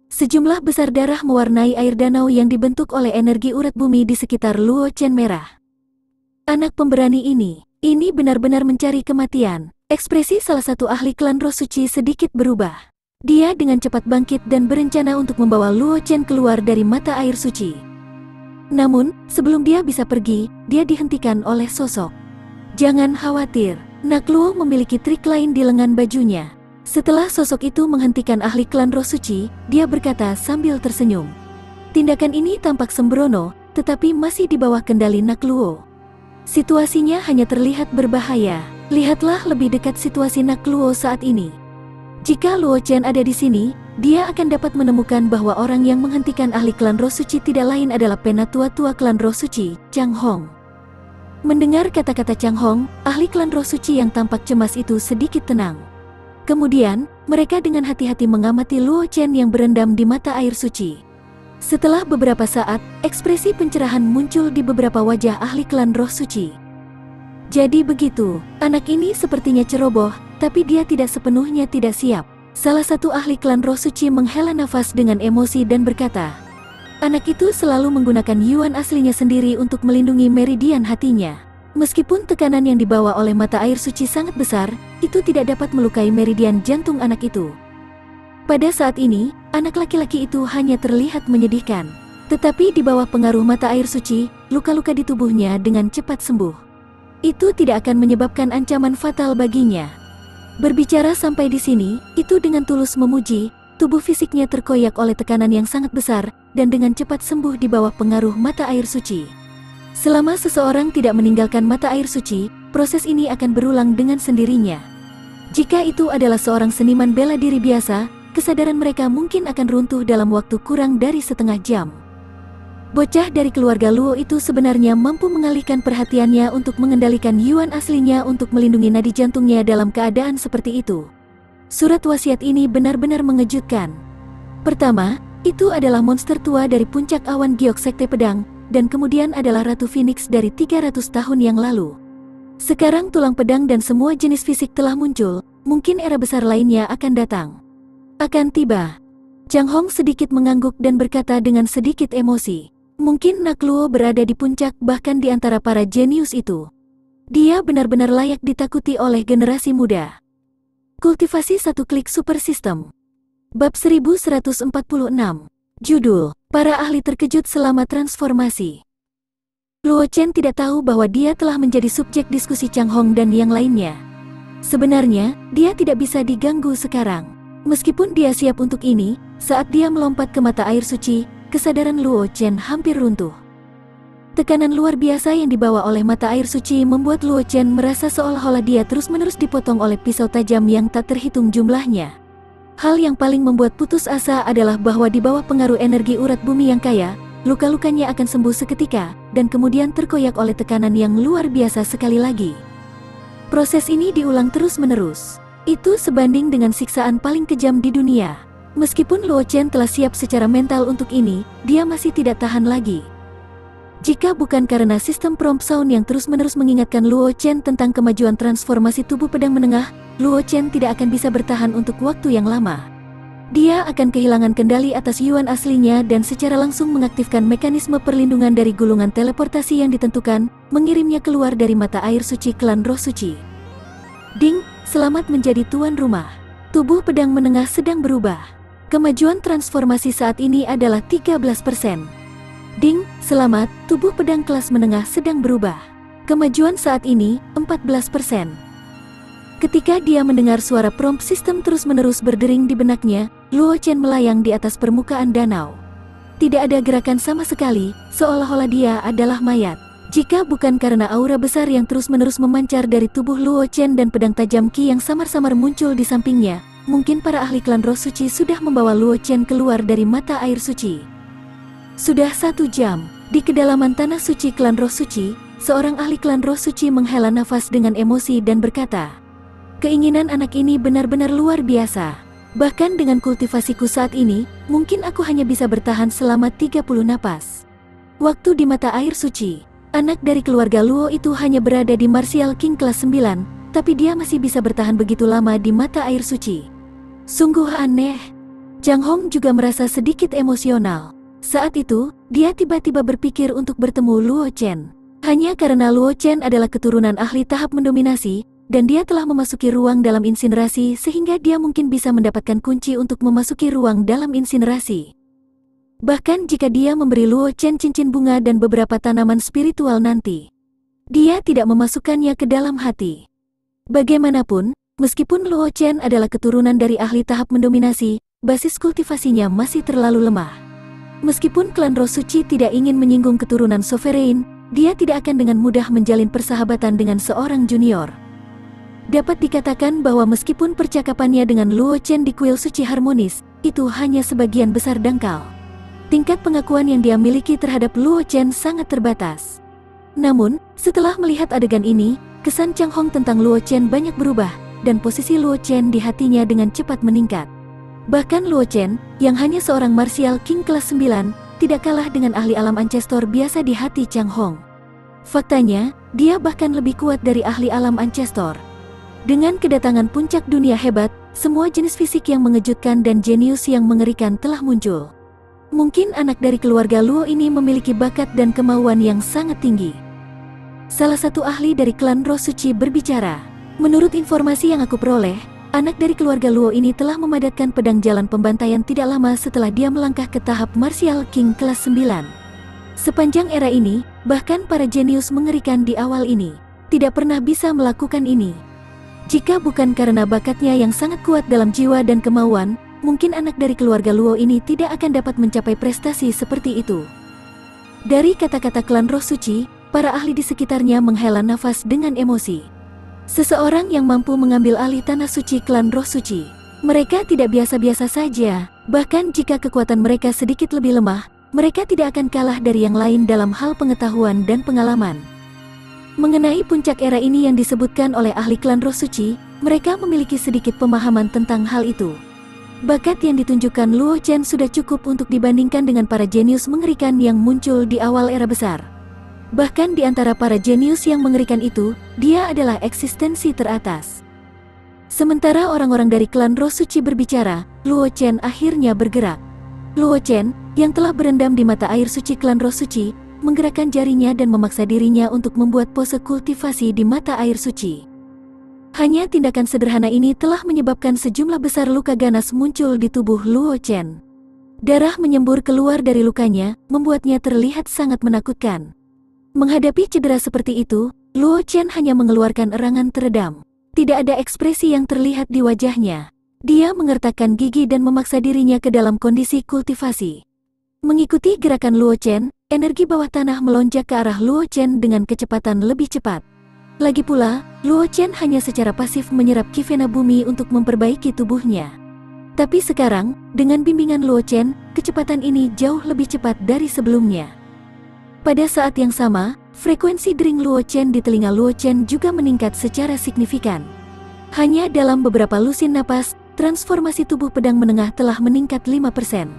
Sejumlah besar darah mewarnai air danau yang dibentuk oleh energi urat bumi di sekitar Luo Chen merah. Anak pemberani ini benar-benar mencari kematian. Ekspresi salah satu ahli klan roh suci sedikit berubah. Dia dengan cepat bangkit dan berencana untuk membawa Luo Chen keluar dari mata air suci. Namun, sebelum dia bisa pergi, dia dihentikan oleh sosok. Jangan khawatir, Nak Luo memiliki trik lain di lengan bajunya. Setelah sosok itu menghentikan ahli klan roh suci, dia berkata sambil tersenyum. Tindakan ini tampak sembrono, tetapi masih di bawah kendali Nak Luo. Situasinya hanya terlihat berbahaya. Lihatlah lebih dekat situasi Nak Luo saat ini. Jika Luo Chen ada di sini, dia akan dapat menemukan bahwa orang yang menghentikan ahli klan Roh Suci tidak lain adalah penatua tua klan Roh Suci, Chang Hong. Mendengar kata-kata Chang Hong, ahli klan Roh Suci yang tampak cemas itu sedikit tenang. Kemudian, mereka dengan hati-hati mengamati Luo Chen yang berendam di mata air suci. Setelah beberapa saat, ekspresi pencerahan muncul di beberapa wajah ahli klan Roh Suci. Jadi begitu, anak ini sepertinya ceroboh, tapi dia tidak sepenuhnya tidak siap. Salah satu ahli klan Roh Suci menghela nafas dengan emosi dan berkata, anak itu selalu menggunakan yuan aslinya sendiri untuk melindungi meridian hatinya. Meskipun tekanan yang dibawa oleh mata air suci sangat besar, itu tidak dapat melukai meridian jantung anak itu. Pada saat ini, anak laki-laki itu hanya terlihat menyedihkan. Tetapi di bawah pengaruh mata air suci, luka-luka di tubuhnya dengan cepat sembuh. Itu tidak akan menyebabkan ancaman fatal baginya. Berbicara sampai di sini, itu dengan tulus memuji, tubuh fisiknya terkoyak oleh tekanan yang sangat besar, dan dengan cepat sembuh di bawah pengaruh mata air suci. Selama seseorang tidak meninggalkan mata air suci, proses ini akan berulang dengan sendirinya. Jika itu adalah seorang seniman bela diri biasa, kesadaran mereka mungkin akan runtuh dalam waktu kurang dari setengah jam. Bocah dari keluarga Luo itu sebenarnya mampu mengalihkan perhatiannya untuk mengendalikan yuan aslinya untuk melindungi nadi jantungnya dalam keadaan seperti itu. Surat wasiat ini benar-benar mengejutkan. Pertama, itu adalah monster tua dari puncak awan giok sekte pedang, dan kemudian adalah Ratu Phoenix dari 300 tahun yang lalu. Sekarang tulang pedang dan semua jenis fisik telah muncul, mungkin era besar lainnya akan datang. Akan tiba. Chang Hong sedikit mengangguk dan berkata dengan sedikit emosi, mungkin Nak Luo berada di puncak bahkan di antara para jenius itu. Dia benar-benar layak ditakuti oleh generasi muda. Kultivasi satu klik super system. Bab 1146. Judul, para ahli terkejut selama transformasi. Luo Chen tidak tahu bahwa dia telah menjadi subjek diskusi Chang Hong dan yang lainnya. Sebenarnya, dia tidak bisa diganggu sekarang. Meskipun dia siap untuk ini, saat dia melompat ke mata air suci, kesadaran Luo Chen hampir runtuh. Tekanan luar biasa yang dibawa oleh mata air suci membuat Luo Chen merasa seolah-olah dia terus-menerus dipotong oleh pisau tajam yang tak terhitung jumlahnya. Hal yang paling membuat putus asa adalah bahwa di bawah pengaruh energi urat bumi yang kaya, luka-lukanya akan sembuh seketika, dan kemudian terkoyak oleh tekanan yang luar biasa sekali lagi. Proses ini diulang terus-menerus. Itu sebanding dengan siksaan paling kejam di dunia. Meskipun Luo Chen telah siap secara mental untuk ini, dia masih tidak tahan lagi. Jika bukan karena sistem prompt sound yang terus-menerus mengingatkan Luo Chen tentang kemajuan transformasi tubuh pedang menengah, Luo Chen tidak akan bisa bertahan untuk waktu yang lama. Dia akan kehilangan kendali atas yuan aslinya dan secara langsung mengaktifkan mekanisme perlindungan dari gulungan teleportasi yang ditentukan, mengirimnya keluar dari mata air suci klan Roh Suci. Ding, selamat menjadi tuan rumah. Tubuh pedang menengah sedang berubah. Kemajuan transformasi saat ini adalah 13%. Ding, selamat, tubuh pedang kelas menengah sedang berubah. Kemajuan saat ini, 14%. Ketika dia mendengar suara prompt sistem terus-menerus berdering di benaknya, Luo Chen melayang di atas permukaan danau. Tidak ada gerakan sama sekali, seolah-olah dia adalah mayat. Jika bukan karena aura besar yang terus-menerus memancar dari tubuh Luo Chen dan pedang tajam Qi yang samar-samar muncul di sampingnya, mungkin para ahli klan Roh Suci sudah membawa Luo Chen keluar dari mata air suci. Sudah 1 jam, di kedalaman tanah suci klan Roh Suci, seorang ahli klan Roh Suci menghela nafas dengan emosi dan berkata, keinginan anak ini benar-benar luar biasa. Bahkan dengan kultivasiku saat ini, mungkin aku hanya bisa bertahan selama 30 napas. Waktu di mata air suci, anak dari keluarga Luo itu hanya berada di Martial King kelas 9, tapi dia masih bisa bertahan begitu lama di mata air suci. Sungguh aneh. Chang Hong juga merasa sedikit emosional. Saat itu, dia tiba-tiba berpikir untuk bertemu Luo Chen. Hanya karena Luo Chen adalah keturunan ahli tahap mendominasi, dan dia telah memasuki ruang dalam insinerasi sehingga dia mungkin bisa mendapatkan kunci untuk memasuki ruang dalam insinerasi. Bahkan jika dia memberi Luo Chen cincin bunga dan beberapa tanaman spiritual nanti, dia tidak memasukkannya ke dalam hati. Bagaimanapun, meskipun Luo Chen adalah keturunan dari ahli tahap mendominasi, basis kultivasinya masih terlalu lemah. Meskipun klan Roh Suci tidak ingin menyinggung keturunan sovereign, dia tidak akan dengan mudah menjalin persahabatan dengan seorang junior. Dapat dikatakan bahwa meskipun percakapannya dengan Luo Chen di kuil suci harmonis, itu hanya sebagian besar dangkal. Tingkat pengakuan yang dia miliki terhadap Luo Chen sangat terbatas. Namun, setelah melihat adegan ini, kesan Chang Hong tentang Luo Chen banyak berubah, dan posisi Luo Chen di hatinya dengan cepat meningkat. Bahkan Luo Chen, yang hanya seorang martial king kelas 9, tidak kalah dengan ahli alam Ancestor biasa di hati Chang Hong. Faktanya, dia bahkan lebih kuat dari ahli alam Ancestor. Dengan kedatangan puncak dunia hebat, semua jenis fisik yang mengejutkan dan jenius yang mengerikan telah muncul. Mungkin anak dari keluarga Luo ini memiliki bakat dan kemauan yang sangat tinggi. Salah satu ahli dari klan Roh Suci berbicara. Menurut informasi yang aku peroleh, anak dari keluarga Luo ini telah memadatkan pedang jalan pembantaian tidak lama setelah dia melangkah ke tahap Martial King kelas 9. Sepanjang era ini, bahkan para jenius mengerikan di awal ini, tidak pernah bisa melakukan ini. Jika bukan karena bakatnya yang sangat kuat dalam jiwa dan kemauan, mungkin anak dari keluarga Luo ini tidak akan dapat mencapai prestasi seperti itu. Dari kata-kata klan Roh Suci, para ahli di sekitarnya menghela nafas dengan emosi. Seseorang yang mampu mengambil alih tanah suci klan Roh Suci. Mereka tidak biasa-biasa saja, bahkan jika kekuatan mereka sedikit lebih lemah, mereka tidak akan kalah dari yang lain dalam hal pengetahuan dan pengalaman. Mengenai puncak era ini yang disebutkan oleh ahli klan Roh Suci, mereka memiliki sedikit pemahaman tentang hal itu. Bakat yang ditunjukkan Luo Chen sudah cukup untuk dibandingkan dengan para jenius mengerikan yang muncul di awal era besar. Bahkan di antara para jenius yang mengerikan itu, dia adalah eksistensi teratas. Sementara orang-orang dari klan Roh Suci berbicara, Luo Chen akhirnya bergerak. Luo Chen, yang telah berendam di mata air suci klan Roh Suci, menggerakkan jarinya dan memaksa dirinya untuk membuat pose kultivasi di mata air suci. Hanya tindakan sederhana ini telah menyebabkan sejumlah besar luka ganas muncul di tubuh Luo Chen. Darah menyembur keluar dari lukanya, membuatnya terlihat sangat menakutkan. Menghadapi cedera seperti itu, Luo Chen hanya mengeluarkan erangan teredam. Tidak ada ekspresi yang terlihat di wajahnya. Dia mengertakkan gigi dan memaksa dirinya ke dalam kondisi kultivasi. Mengikuti gerakan Luo Chen, energi bawah tanah melonjak ke arah Luo Chen dengan kecepatan lebih cepat. Lagi pula, Luo Chen hanya secara pasif menyerap ki vena bumi untuk memperbaiki tubuhnya. Tapi sekarang, dengan bimbingan Luo Chen, kecepatan ini jauh lebih cepat dari sebelumnya. Pada saat yang sama, frekuensi dering Luo Chen di telinga Luo Chen juga meningkat secara signifikan. Hanya dalam beberapa lusin napas, transformasi tubuh pedang menengah telah meningkat 5%.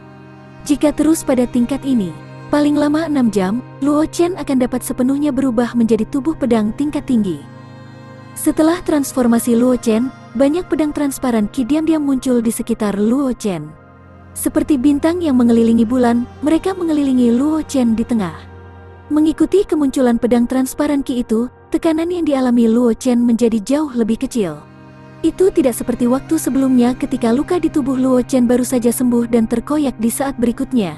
Jika terus pada tingkat ini, paling lama 6 jam, Luo Chen akan dapat sepenuhnya berubah menjadi tubuh pedang tingkat tinggi. Setelah transformasi Luo Chen, banyak pedang transparan ki diam-diam muncul di sekitar Luo Chen. Seperti bintang yang mengelilingi bulan, mereka mengelilingi Luo Chen di tengah. Mengikuti kemunculan pedang transparan ki itu, tekanan yang dialami Luo Chen menjadi jauh lebih kecil. Itu tidak seperti waktu sebelumnya ketika luka di tubuh Luo Chen baru saja sembuh dan terkoyak di saat berikutnya.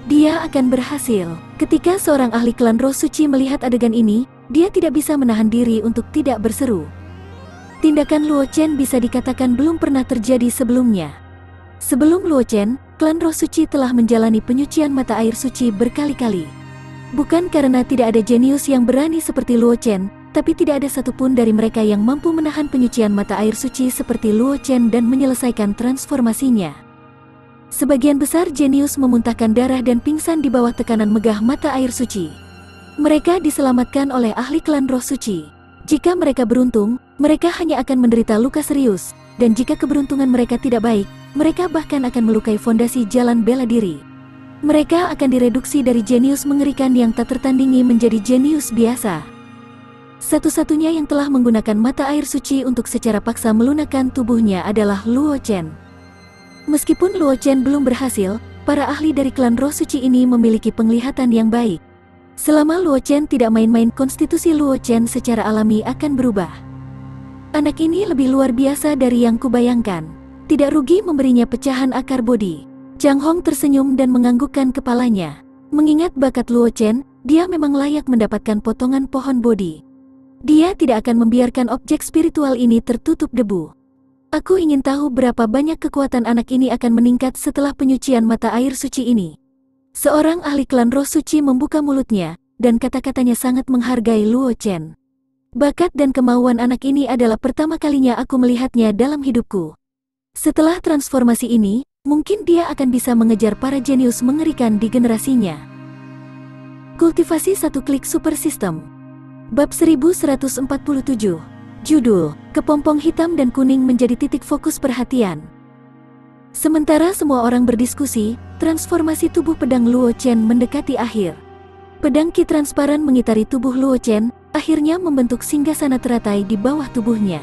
Dia akan berhasil. Ketika seorang ahli klan Roh Suci melihat adegan ini, dia tidak bisa menahan diri untuk tidak berseru. Tindakan Luo Chen bisa dikatakan belum pernah terjadi sebelumnya. Sebelum Luo Chen, klan Roh Suci telah menjalani penyucian mata air suci berkali-kali. Bukan karena tidak ada jenius yang berani seperti Luo Chen, tapi tidak ada satupun dari mereka yang mampu menahan penyucian mata air suci seperti Luo Chen dan menyelesaikan transformasinya. Sebagian besar jenius memuntahkan darah dan pingsan di bawah tekanan megah mata air suci. Mereka diselamatkan oleh ahli klan Roh Suci. Jika mereka beruntung, mereka hanya akan menderita luka serius, dan jika keberuntungan mereka tidak baik, mereka bahkan akan melukai fondasi jalan bela diri. Mereka akan direduksi dari jenius mengerikan yang tak tertandingi menjadi jenius biasa. Satu-satunya yang telah menggunakan mata air suci untuk secara paksa melunakkan tubuhnya adalah Luo Chen. Meskipun Luo Chen belum berhasil, para ahli dari klan Roh Suci ini memiliki penglihatan yang baik. Selama Luo Chen tidak main-main, konstitusi Luo Chen secara alami akan berubah. Anak ini lebih luar biasa dari yang kubayangkan. Tidak rugi memberinya pecahan akar bodi. Chang Hong tersenyum dan menganggukkan kepalanya. Mengingat bakat Luo Chen, dia memang layak mendapatkan potongan pohon bodi. Dia tidak akan membiarkan objek spiritual ini tertutup debu. Aku ingin tahu berapa banyak kekuatan anak ini akan meningkat setelah penyucian mata air suci ini. Seorang ahli klan Roh Suci membuka mulutnya, dan kata-katanya sangat menghargai Luo Chen. Bakat dan kemauan anak ini adalah pertama kalinya aku melihatnya dalam hidupku. Setelah transformasi ini, mungkin dia akan bisa mengejar para jenius mengerikan di generasinya. Kultivasi satu klik super system. Bab 1147. Judul, Kepompong hitam dan kuning menjadi titik fokus perhatian. Sementara semua orang berdiskusi, transformasi tubuh pedang Luo Chen mendekati akhir. Pedang ki transparan mengitari tubuh Luo Chen, akhirnya membentuk singgasana teratai di bawah tubuhnya.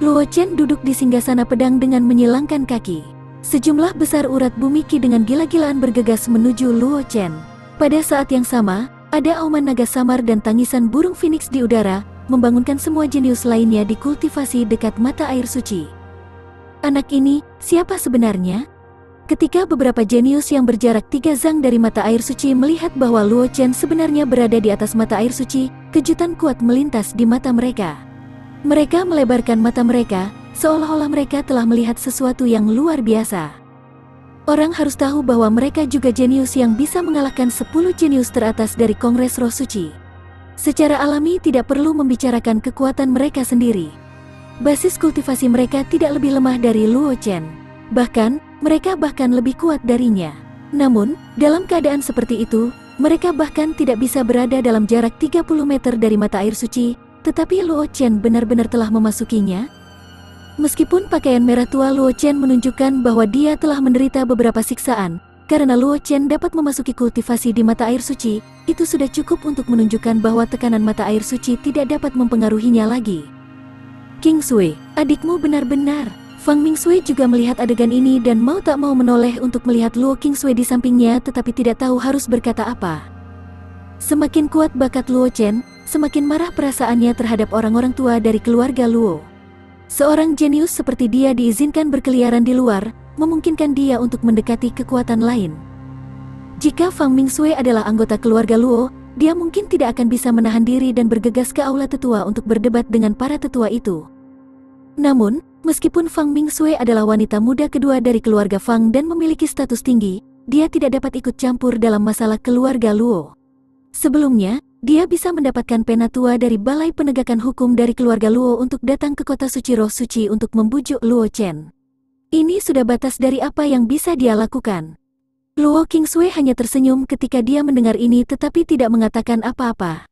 Luo Chen duduk di singgasana pedang dengan menyilangkan kaki. Sejumlah besar urat bumi ki dengan gila-gilaan bergegas menuju Luo Chen. Pada saat yang sama, ada auman naga samar dan tangisan burung phoenix di udara, membangunkan semua jenius lainnya di kultivasi dekat mata air suci. Anak ini, siapa sebenarnya? Ketika beberapa jenius yang berjarak 3 zang dari mata air suci melihat bahwa Luo Chen sebenarnya berada di atas mata air suci, kejutan kuat melintas di mata mereka. Mereka melebarkan mata mereka, seolah-olah mereka telah melihat sesuatu yang luar biasa. Orang harus tahu bahwa mereka juga jenius yang bisa mengalahkan 10 jenius teratas dari Kongres Roh Suci. Secara alami tidak perlu membicarakan kekuatan mereka sendiri. Basis kultivasi mereka tidak lebih lemah dari Luo Chen. Bahkan, mereka bahkan lebih kuat darinya. Namun, dalam keadaan seperti itu, mereka bahkan tidak bisa berada dalam jarak 30 meter dari mata air suci, tetapi Luo Chen benar-benar telah memasukinya. Meskipun pakaian merah tua Luo Chen menunjukkan bahwa dia telah menderita beberapa siksaan, karena Luo Chen dapat memasuki kultivasi di mata air suci, itu sudah cukup untuk menunjukkan bahwa tekanan mata air suci tidak dapat mempengaruhinya lagi. King Sui, adikmu benar-benar. Fang Mingsui juga melihat adegan ini dan mau tak mau menoleh untuk melihat Luo King Sui di sampingnya tetapi tidak tahu harus berkata apa. Semakin kuat bakat Luo Chen, semakin marah perasaannya terhadap orang-orang tua dari keluarga Luo. Seorang jenius seperti dia diizinkan berkeliaran di luar, memungkinkan dia untuk mendekati kekuatan lain. Jika Fang Mingsui adalah anggota keluarga Luo, dia mungkin tidak akan bisa menahan diri dan bergegas ke aula tetua untuk berdebat dengan para tetua itu. Namun, meskipun Fang Mingsui adalah wanita muda kedua dari keluarga Fang dan memiliki status tinggi, dia tidak dapat ikut campur dalam masalah keluarga Luo. Sebelumnya, dia bisa mendapatkan pena tua dari Balai Penegakan Hukum dari keluarga Luo untuk datang ke kota suci Roh Suci untuk membujuk Luo Chen. Ini sudah batas dari apa yang bisa dia lakukan. Luo King Sui hanya tersenyum ketika dia mendengar ini tetapi tidak mengatakan apa-apa.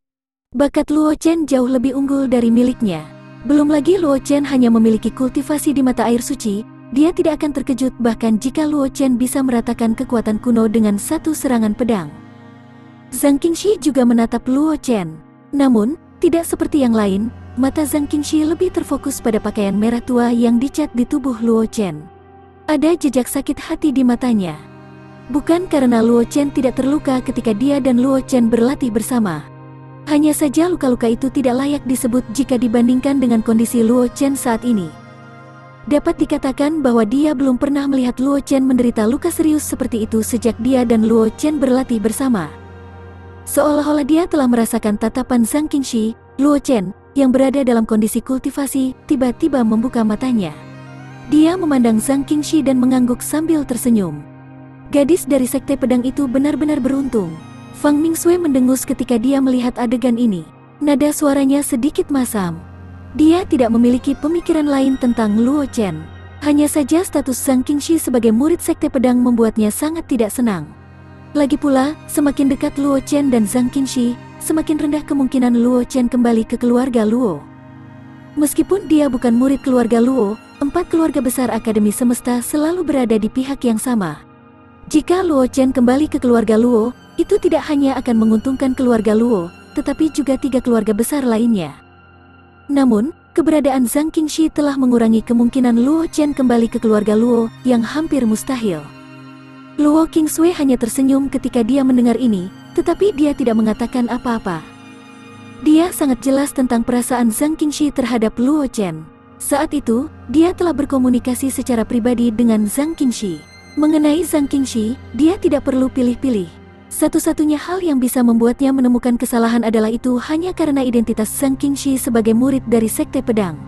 Bakat Luo Chen jauh lebih unggul dari miliknya. Belum lagi Luo Chen hanya memiliki kultivasi di mata air suci, dia tidak akan terkejut bahkan jika Luo Chen bisa meratakan kekuatan kuno dengan satu serangan pedang. Zhang Qingxi juga menatap Luo Chen. Namun, tidak seperti yang lain, mata Zhang Qingxi lebih terfokus pada pakaian merah tua yang dicat di tubuh Luo Chen. Ada jejak sakit hati di matanya. Bukan karena Luo Chen tidak terluka ketika dia dan Luo Chen berlatih bersama. Hanya saja luka-luka itu tidak layak disebut jika dibandingkan dengan kondisi Luo Chen saat ini. Dapat dikatakan bahwa dia belum pernah melihat Luo Chen menderita luka serius seperti itu sejak dia dan Luo Chen berlatih bersama. Seolah-olah dia telah merasakan tatapan Zhang Qingxi, Luo Chen, yang berada dalam kondisi kultivasi, tiba-tiba membuka matanya. Dia memandang Zhang Qingxi dan mengangguk sambil tersenyum. Gadis dari Sekte Pedang itu benar-benar beruntung. Fang Mingsui mendengus ketika dia melihat adegan ini. Nada suaranya sedikit masam. Dia tidak memiliki pemikiran lain tentang Luo Chen. Hanya saja status Zhang Qingxi sebagai murid Sekte Pedang membuatnya sangat tidak senang. Lagi pula, semakin dekat Luo Chen dan Zhang Qingxi, semakin rendah kemungkinan Luo Chen kembali ke keluarga Luo. Meskipun dia bukan murid keluarga Luo, 4 keluarga besar Akademi Semesta selalu berada di pihak yang sama. Jika Luo Chen kembali ke keluarga Luo, itu tidak hanya akan menguntungkan keluarga Luo, tetapi juga 3 keluarga besar lainnya. Namun, keberadaan Zhang Qingxi telah mengurangi kemungkinan Luo Chen kembali ke keluarga Luo, yang hampir mustahil. Luo King Sui hanya tersenyum ketika dia mendengar ini, tetapi dia tidak mengatakan apa-apa. Dia sangat jelas tentang perasaan Zhang Qingxi terhadap Luo Chen. Saat itu, dia telah berkomunikasi secara pribadi dengan Zhang Qingxi. Mengenai Zhang Qingxi, dia tidak perlu pilih-pilih. Satu-satunya hal yang bisa membuatnya menemukan kesalahan adalah itu hanya karena identitas Zhang Qingxi sebagai murid dari Sekte Pedang.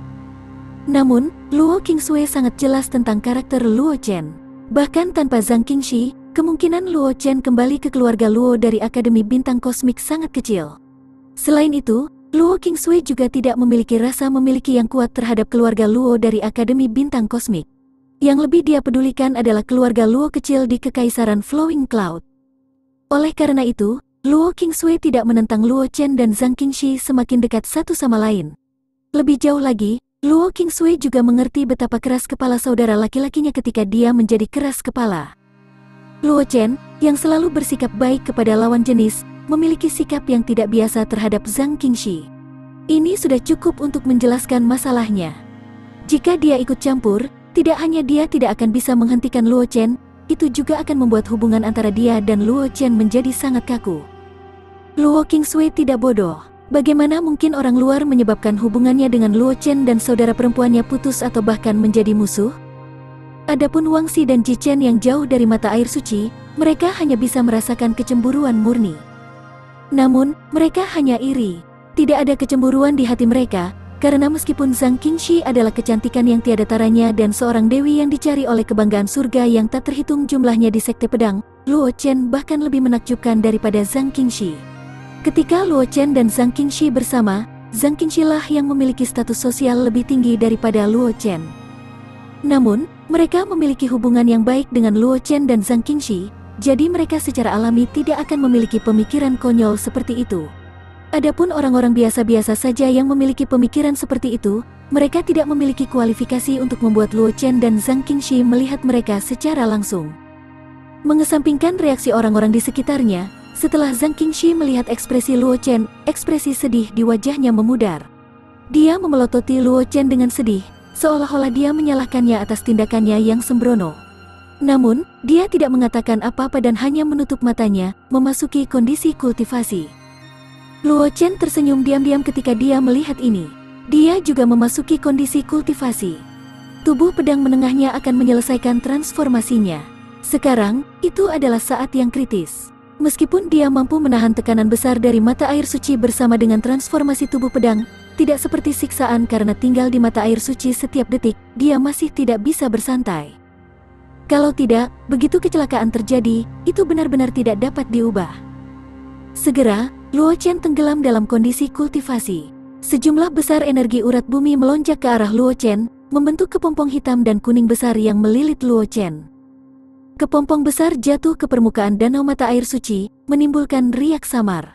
Namun, Luo King Sui sangat jelas tentang karakter Luo Chen. Bahkan tanpa Zhang Qingxi, kemungkinan Luo Chen kembali ke keluarga Luo dari Akademi Bintang Kosmik sangat kecil. Selain itu, Luo King Sui juga tidak memiliki rasa memiliki yang kuat terhadap keluarga Luo dari Akademi Bintang Kosmik. Yang lebih dia pedulikan adalah keluarga Luo kecil di Kekaisaran Flowing Cloud. Oleh karena itu, Luo Qingshui tidak menentang Luo Chen dan Zhang Qingxi semakin dekat satu sama lain. Lebih jauh lagi, Luo Qingshui juga mengerti betapa keras kepala saudara laki-lakinya ketika dia menjadi keras kepala. Luo Chen, yang selalu bersikap baik kepada lawan jenis, memiliki sikap yang tidak biasa terhadap Zhang Qingxi. Ini sudah cukup untuk menjelaskan masalahnya. Jika dia ikut campur, tidak hanya dia tidak akan bisa menghentikan Luo Chen, itu juga akan membuat hubungan antara dia dan Luo Chen menjadi sangat kaku. Luo Qingshui tidak bodoh. Bagaimana mungkin orang luar menyebabkan hubungannya dengan Luo Chen dan saudara perempuannya putus atau bahkan menjadi musuh? Adapun Wang Xi dan Ji Chen yang jauh dari mata air suci, mereka hanya bisa merasakan kecemburuan murni. Namun, mereka hanya iri. Tidak ada kecemburuan di hati mereka, karena meskipun Zhang Qingxi adalah kecantikan yang tiada taranya dan seorang dewi yang dicari oleh kebanggaan surga yang tak terhitung jumlahnya di Sekte Pedang, Luo Chen bahkan lebih menakjubkan daripada Zhang Qingxi. Ketika Luo Chen dan Zhang Qingxi bersama, Zhang Qingxi lah yang memiliki status sosial lebih tinggi daripada Luo Chen. Namun, mereka memiliki hubungan yang baik dengan Luo Chen dan Zhang Qingxi, jadi mereka secara alami tidak akan memiliki pemikiran konyol seperti itu. Adapun orang-orang biasa-biasa saja yang memiliki pemikiran seperti itu, mereka tidak memiliki kualifikasi untuk membuat Luo Chen dan Zhang Qingxi melihat mereka secara langsung. Mengesampingkan reaksi orang-orang di sekitarnya, setelah Zhang Qingxi melihat ekspresi Luo Chen, ekspresi sedih di wajahnya memudar. Dia memelototi Luo Chen dengan sedih, seolah-olah dia menyalahkannya atas tindakannya yang sembrono. Namun, dia tidak mengatakan apa-apa dan hanya menutup matanya, memasuki kondisi kultivasi. Luo Chen tersenyum diam-diam ketika dia melihat ini. Dia juga memasuki kondisi kultivasi. Tubuh pedang menengahnya akan menyelesaikan transformasinya. Sekarang, itu adalah saat yang kritis. Meskipun dia mampu menahan tekanan besar dari mata air suci bersama dengan transformasi tubuh pedang, tidak seperti siksaan karena tinggal di mata air suci setiap detik, dia masih tidak bisa bersantai. Kalau tidak, begitu kecelakaan terjadi, itu benar-benar tidak dapat diubah. Segera, Luo Chen tenggelam dalam kondisi kultivasi. Sejumlah besar energi urat bumi melonjak ke arah Luo Chen, membentuk kepompong hitam dan kuning besar yang melilit Luo Chen. Kepompong besar jatuh ke permukaan danau mata air suci, menimbulkan riak samar.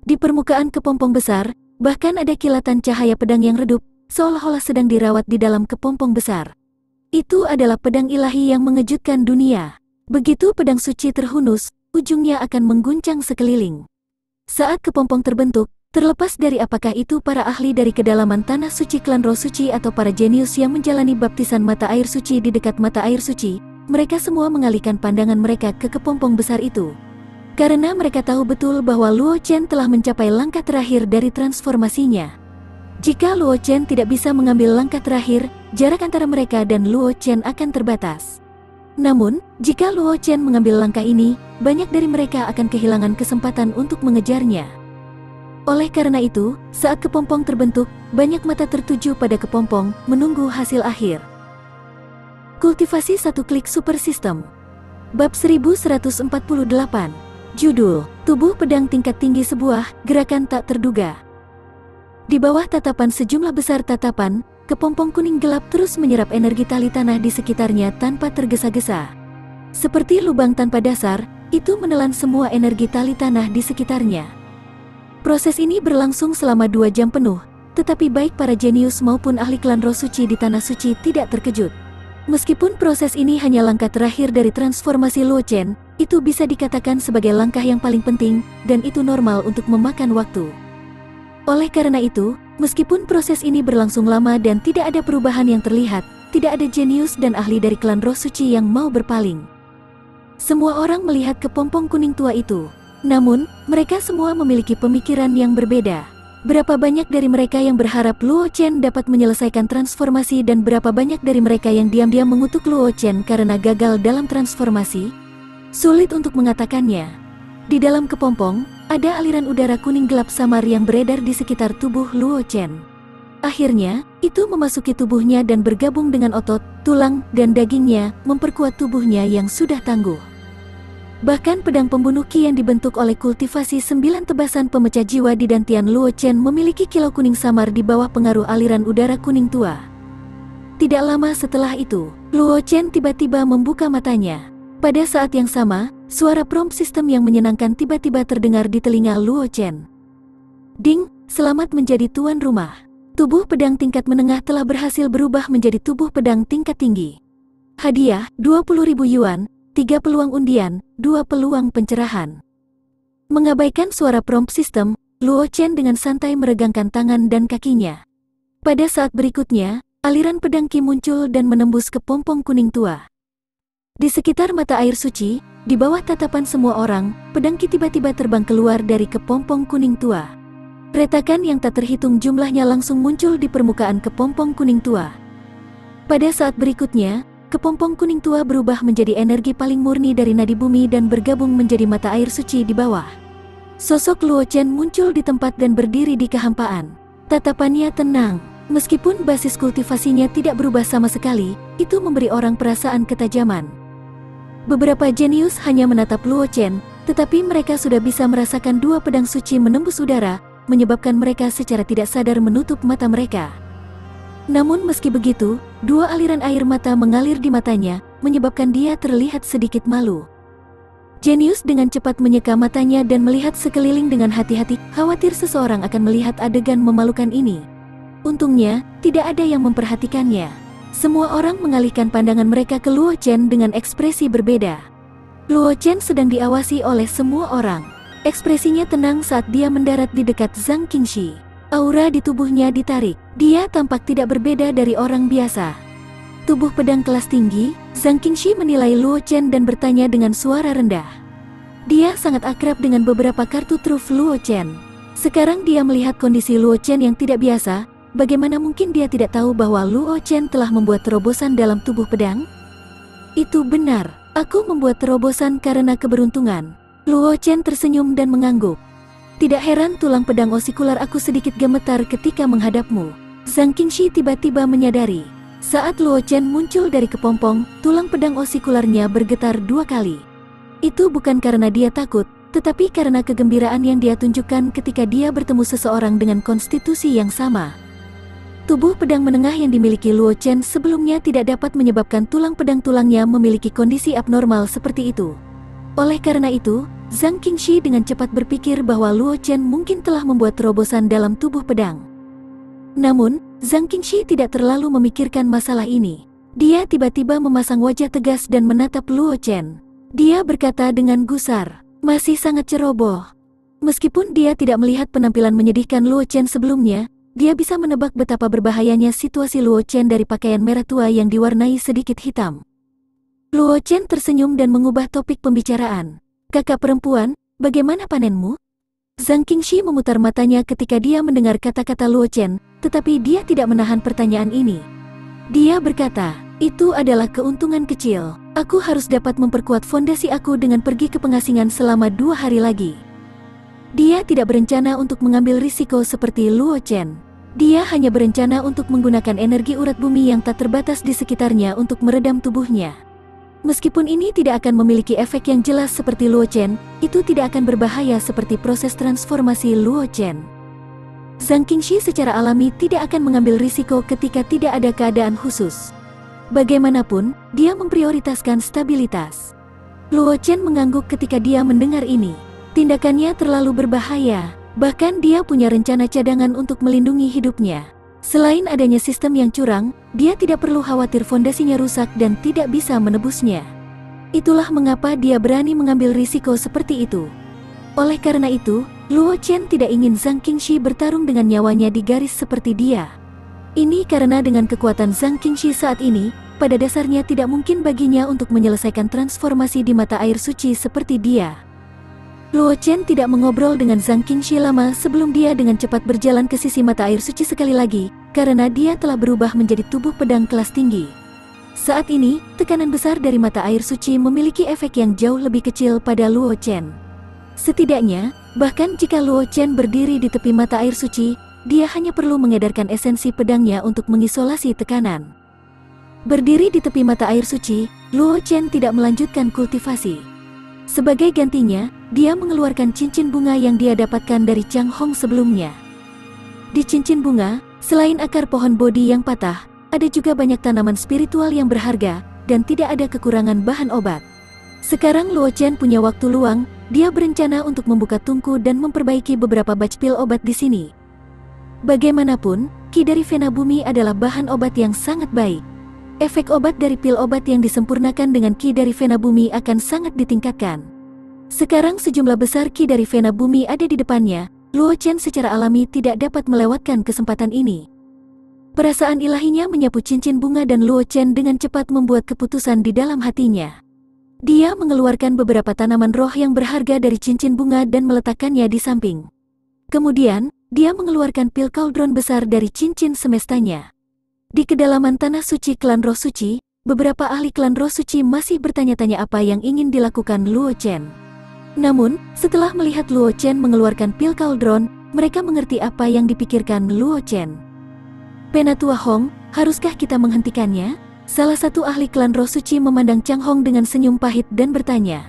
Di permukaan kepompong besar, bahkan ada kilatan cahaya pedang yang redup, seolah-olah sedang dirawat di dalam kepompong besar. Itu adalah pedang ilahi yang mengejutkan dunia. Begitu pedang suci terhunus, ujungnya akan mengguncang sekeliling. Saat kepompong terbentuk, terlepas dari apakah itu para ahli dari kedalaman tanah suci klan Roh Suci atau para jenius yang menjalani baptisan mata air suci di dekat mata air suci, mereka semua mengalihkan pandangan mereka ke kepompong besar itu. Karena mereka tahu betul bahwa Luo Chen telah mencapai langkah terakhir dari transformasinya. Jika Luo Chen tidak bisa mengambil langkah terakhir, jarak antara mereka dan Luo Chen akan terbatas. Namun, jika Luo Chen mengambil langkah ini, banyak dari mereka akan kehilangan kesempatan untuk mengejarnya. Oleh karena itu, saat kepompong terbentuk, banyak mata tertuju pada kepompong, menunggu hasil akhir. Kultivasi satu klik super system. Bab 1148. Judul, Tubuh Pedang Tingkat Tinggi Sebuah Gerakan Tak Terduga. Di bawah tatapan sejumlah besar tatapan, kepompong kuning gelap terus menyerap energi tali tanah di sekitarnya tanpa tergesa-gesa. Seperti lubang tanpa dasar, itu menelan semua energi tali tanah di sekitarnya. Proses ini berlangsung selama 2 jam penuh, tetapi baik para jenius maupun ahli klan Roh Suci di Tanah Suci tidak terkejut. Meskipun proses ini hanya langkah terakhir dari transformasi Luo Chen, itu bisa dikatakan sebagai langkah yang paling penting, dan itu normal untuk memakan waktu. Oleh karena itu, meskipun proses ini berlangsung lama dan tidak ada perubahan yang terlihat, tidak ada jenius dan ahli dari klan Roh Suci yang mau berpaling. Semua orang melihat kepompong kuning tua itu. Namun, mereka semua memiliki pemikiran yang berbeda. Berapa banyak dari mereka yang berharap Luo Chen dapat menyelesaikan transformasi dan berapa banyak dari mereka yang diam-diam mengutuk Luo Chen karena gagal dalam transformasi? Sulit untuk mengatakannya. Di dalam kepompong, ada aliran udara kuning gelap samar yang beredar di sekitar tubuh Luo Chen. Akhirnya, itu memasuki tubuhnya dan bergabung dengan otot, tulang, dan dagingnya, memperkuat tubuhnya yang sudah tangguh. Bahkan pedang pembunuh Qi yang dibentuk oleh kultivasi 9 tebasan pemecah jiwa di dantian Luo Chen memiliki kilau kuning samar di bawah pengaruh aliran udara kuning tua. Tidak lama setelah itu, Luo Chen tiba-tiba membuka matanya. Pada saat yang sama, suara prompt sistem yang menyenangkan tiba-tiba terdengar di telinga Luo Chen. Ding, selamat menjadi tuan rumah. Tubuh pedang tingkat menengah telah berhasil berubah menjadi tubuh pedang tingkat tinggi. Hadiah, 20.000 yuan, 3 peluang undian, 2 peluang pencerahan. Mengabaikan suara prompt sistem, Luo Chen dengan santai meregangkan tangan dan kakinya. Pada saat berikutnya, aliran pedang Qi muncul dan menembus ke pompong kuning tua. Di sekitar mata air suci, di bawah tatapan semua orang, pedang Qi tiba-tiba terbang keluar dari kepompong kuning tua. Retakan yang tak terhitung jumlahnya langsung muncul di permukaan kepompong kuning tua. Pada saat berikutnya, kepompong kuning tua berubah menjadi energi paling murni dari nadi bumi dan bergabung menjadi mata air suci di bawah. Sosok Luo Chen muncul di tempat dan berdiri di kehampaan. Tatapannya tenang. Meskipun basis kultivasinya tidak berubah sama sekali, itu memberi orang perasaan ketajaman. Beberapa jenius hanya menatap Luo Chen, tetapi mereka sudah bisa merasakan dua pedang suci menembus udara, menyebabkan mereka secara tidak sadar menutup mata mereka. Namun meski begitu, dua aliran air mata mengalir di matanya, menyebabkan dia terlihat sedikit malu. Jenius dengan cepat menyeka matanya dan melihat sekeliling dengan hati-hati, khawatir seseorang akan melihat adegan memalukan ini. Untungnya, tidak ada yang memperhatikannya. Semua orang mengalihkan pandangan mereka ke Luo Chen dengan ekspresi berbeda. Luo Chen sedang diawasi oleh semua orang. Ekspresinya tenang saat dia mendarat di dekat Zhang Qingxi. Aura di tubuhnya ditarik. Dia tampak tidak berbeda dari orang biasa. Tubuh pedang kelas tinggi, Zhang Qingxi menilai Luo Chen dan bertanya dengan suara rendah. Dia sangat akrab dengan beberapa kartu truf Luo Chen. Sekarang dia melihat kondisi Luo Chen yang tidak biasa. Bagaimana mungkin dia tidak tahu bahwa Luo Chen telah membuat terobosan dalam tubuh pedang? Itu benar, aku membuat terobosan karena keberuntungan. Luo Chen tersenyum dan mengangguk. Tidak heran tulang pedang osikular aku sedikit gemetar ketika menghadapmu. Zhang Qingxi tiba-tiba menyadari. Saat Luo Chen muncul dari kepompong, tulang pedang osikularnya bergetar 2 kali. Itu bukan karena dia takut, tetapi karena kegembiraan yang dia tunjukkan ketika dia bertemu seseorang dengan konstitusi yang sama. Tubuh pedang menengah yang dimiliki Luo Chen sebelumnya tidak dapat menyebabkan tulang pedang tulangnya memiliki kondisi abnormal seperti itu. Oleh karena itu, Zhang Qingxi dengan cepat berpikir bahwa Luo Chen mungkin telah membuat terobosan dalam tubuh pedang. Namun, Zhang Qingxi tidak terlalu memikirkan masalah ini. Dia tiba-tiba memasang wajah tegas dan menatap Luo Chen. Dia berkata dengan gusar, masih sangat ceroboh. Meskipun dia tidak melihat penampilan menyedihkan Luo Chen sebelumnya, dia bisa menebak betapa berbahayanya situasi Luo Chen dari pakaian merah tua yang diwarnai sedikit hitam. Luo Chen tersenyum dan mengubah topik pembicaraan. Kakak perempuan, bagaimana panenmu? Zhang Qingxi memutar matanya ketika dia mendengar kata-kata Luo Chen, tetapi dia tidak menahan pertanyaan ini. Dia berkata, itu adalah keuntungan kecil. Aku harus dapat memperkuat fondasi aku dengan pergi ke pengasingan selama 2 hari lagi. Dia tidak berencana untuk mengambil risiko seperti Luo Chen. Dia hanya berencana untuk menggunakan energi urat bumi yang tak terbatas di sekitarnya untuk meredam tubuhnya. Meskipun ini tidak akan memiliki efek yang jelas seperti Luo Chen, itu tidak akan berbahaya seperti proses transformasi Luo Chen. Zhang Qingxi secara alami tidak akan mengambil risiko ketika tidak ada keadaan khusus. Bagaimanapun, dia memprioritaskan stabilitas. Luo Chen mengangguk ketika dia mendengar ini. Tindakannya terlalu berbahaya, bahkan dia punya rencana cadangan untuk melindungi hidupnya. Selain adanya sistem yang curang, dia tidak perlu khawatir fondasinya rusak dan tidak bisa menebusnya. Itulah mengapa dia berani mengambil risiko seperti itu. Oleh karena itu, Luo Chen tidak ingin Zhang Qingxi bertarung dengan nyawanya di garis seperti dia. Ini karena dengan kekuatan Zhang Qingxi saat ini, pada dasarnya tidak mungkin baginya untuk menyelesaikan transformasi di mata air suci seperti dia. Luo Chen tidak mengobrol dengan Zhang Qingxi lama sebelum dia dengan cepat berjalan ke sisi mata air suci sekali lagi, karena dia telah berubah menjadi tubuh pedang kelas tinggi. Saat ini, tekanan besar dari mata air suci memiliki efek yang jauh lebih kecil pada Luo Chen. Setidaknya, bahkan jika Luo Chen berdiri di tepi mata air suci, dia hanya perlu mengedarkan esensi pedangnya untuk mengisolasi tekanan. Berdiri di tepi mata air suci, Luo Chen tidak melanjutkan kultivasi. Sebagai gantinya, dia mengeluarkan cincin bunga yang dia dapatkan dari Chang Hong sebelumnya. Di cincin bunga, selain akar pohon bodi yang patah, ada juga banyak tanaman spiritual yang berharga, dan tidak ada kekurangan bahan obat. Sekarang Luo Chen punya waktu luang, dia berencana untuk membuka tungku dan memperbaiki beberapa batch pil obat di sini. Bagaimanapun, Qi dari Vena Bumi adalah bahan obat yang sangat baik. Efek obat dari pil obat yang disempurnakan dengan Qi dari Vena Bumi akan sangat ditingkatkan. Sekarang sejumlah besar Qi dari Vena Bumi ada di depannya, Luo Chen secara alami tidak dapat melewatkan kesempatan ini. Perasaan ilahinya menyapu cincin bunga dan Luo Chen dengan cepat membuat keputusan di dalam hatinya. Dia mengeluarkan beberapa tanaman roh yang berharga dari cincin bunga dan meletakkannya di samping. Kemudian, dia mengeluarkan pil kaldron besar dari cincin semestanya. Di kedalaman tanah suci klan roh suci, beberapa ahli klan roh suci masih bertanya-tanya apa yang ingin dilakukan Luo Chen. Namun, setelah melihat Luo Chen mengeluarkan pil kaldron, mereka mengerti apa yang dipikirkan Luo Chen. Penatua Hong, haruskah kita menghentikannya? Salah satu ahli klan roh suci memandang Chang Hong dengan senyum pahit dan bertanya.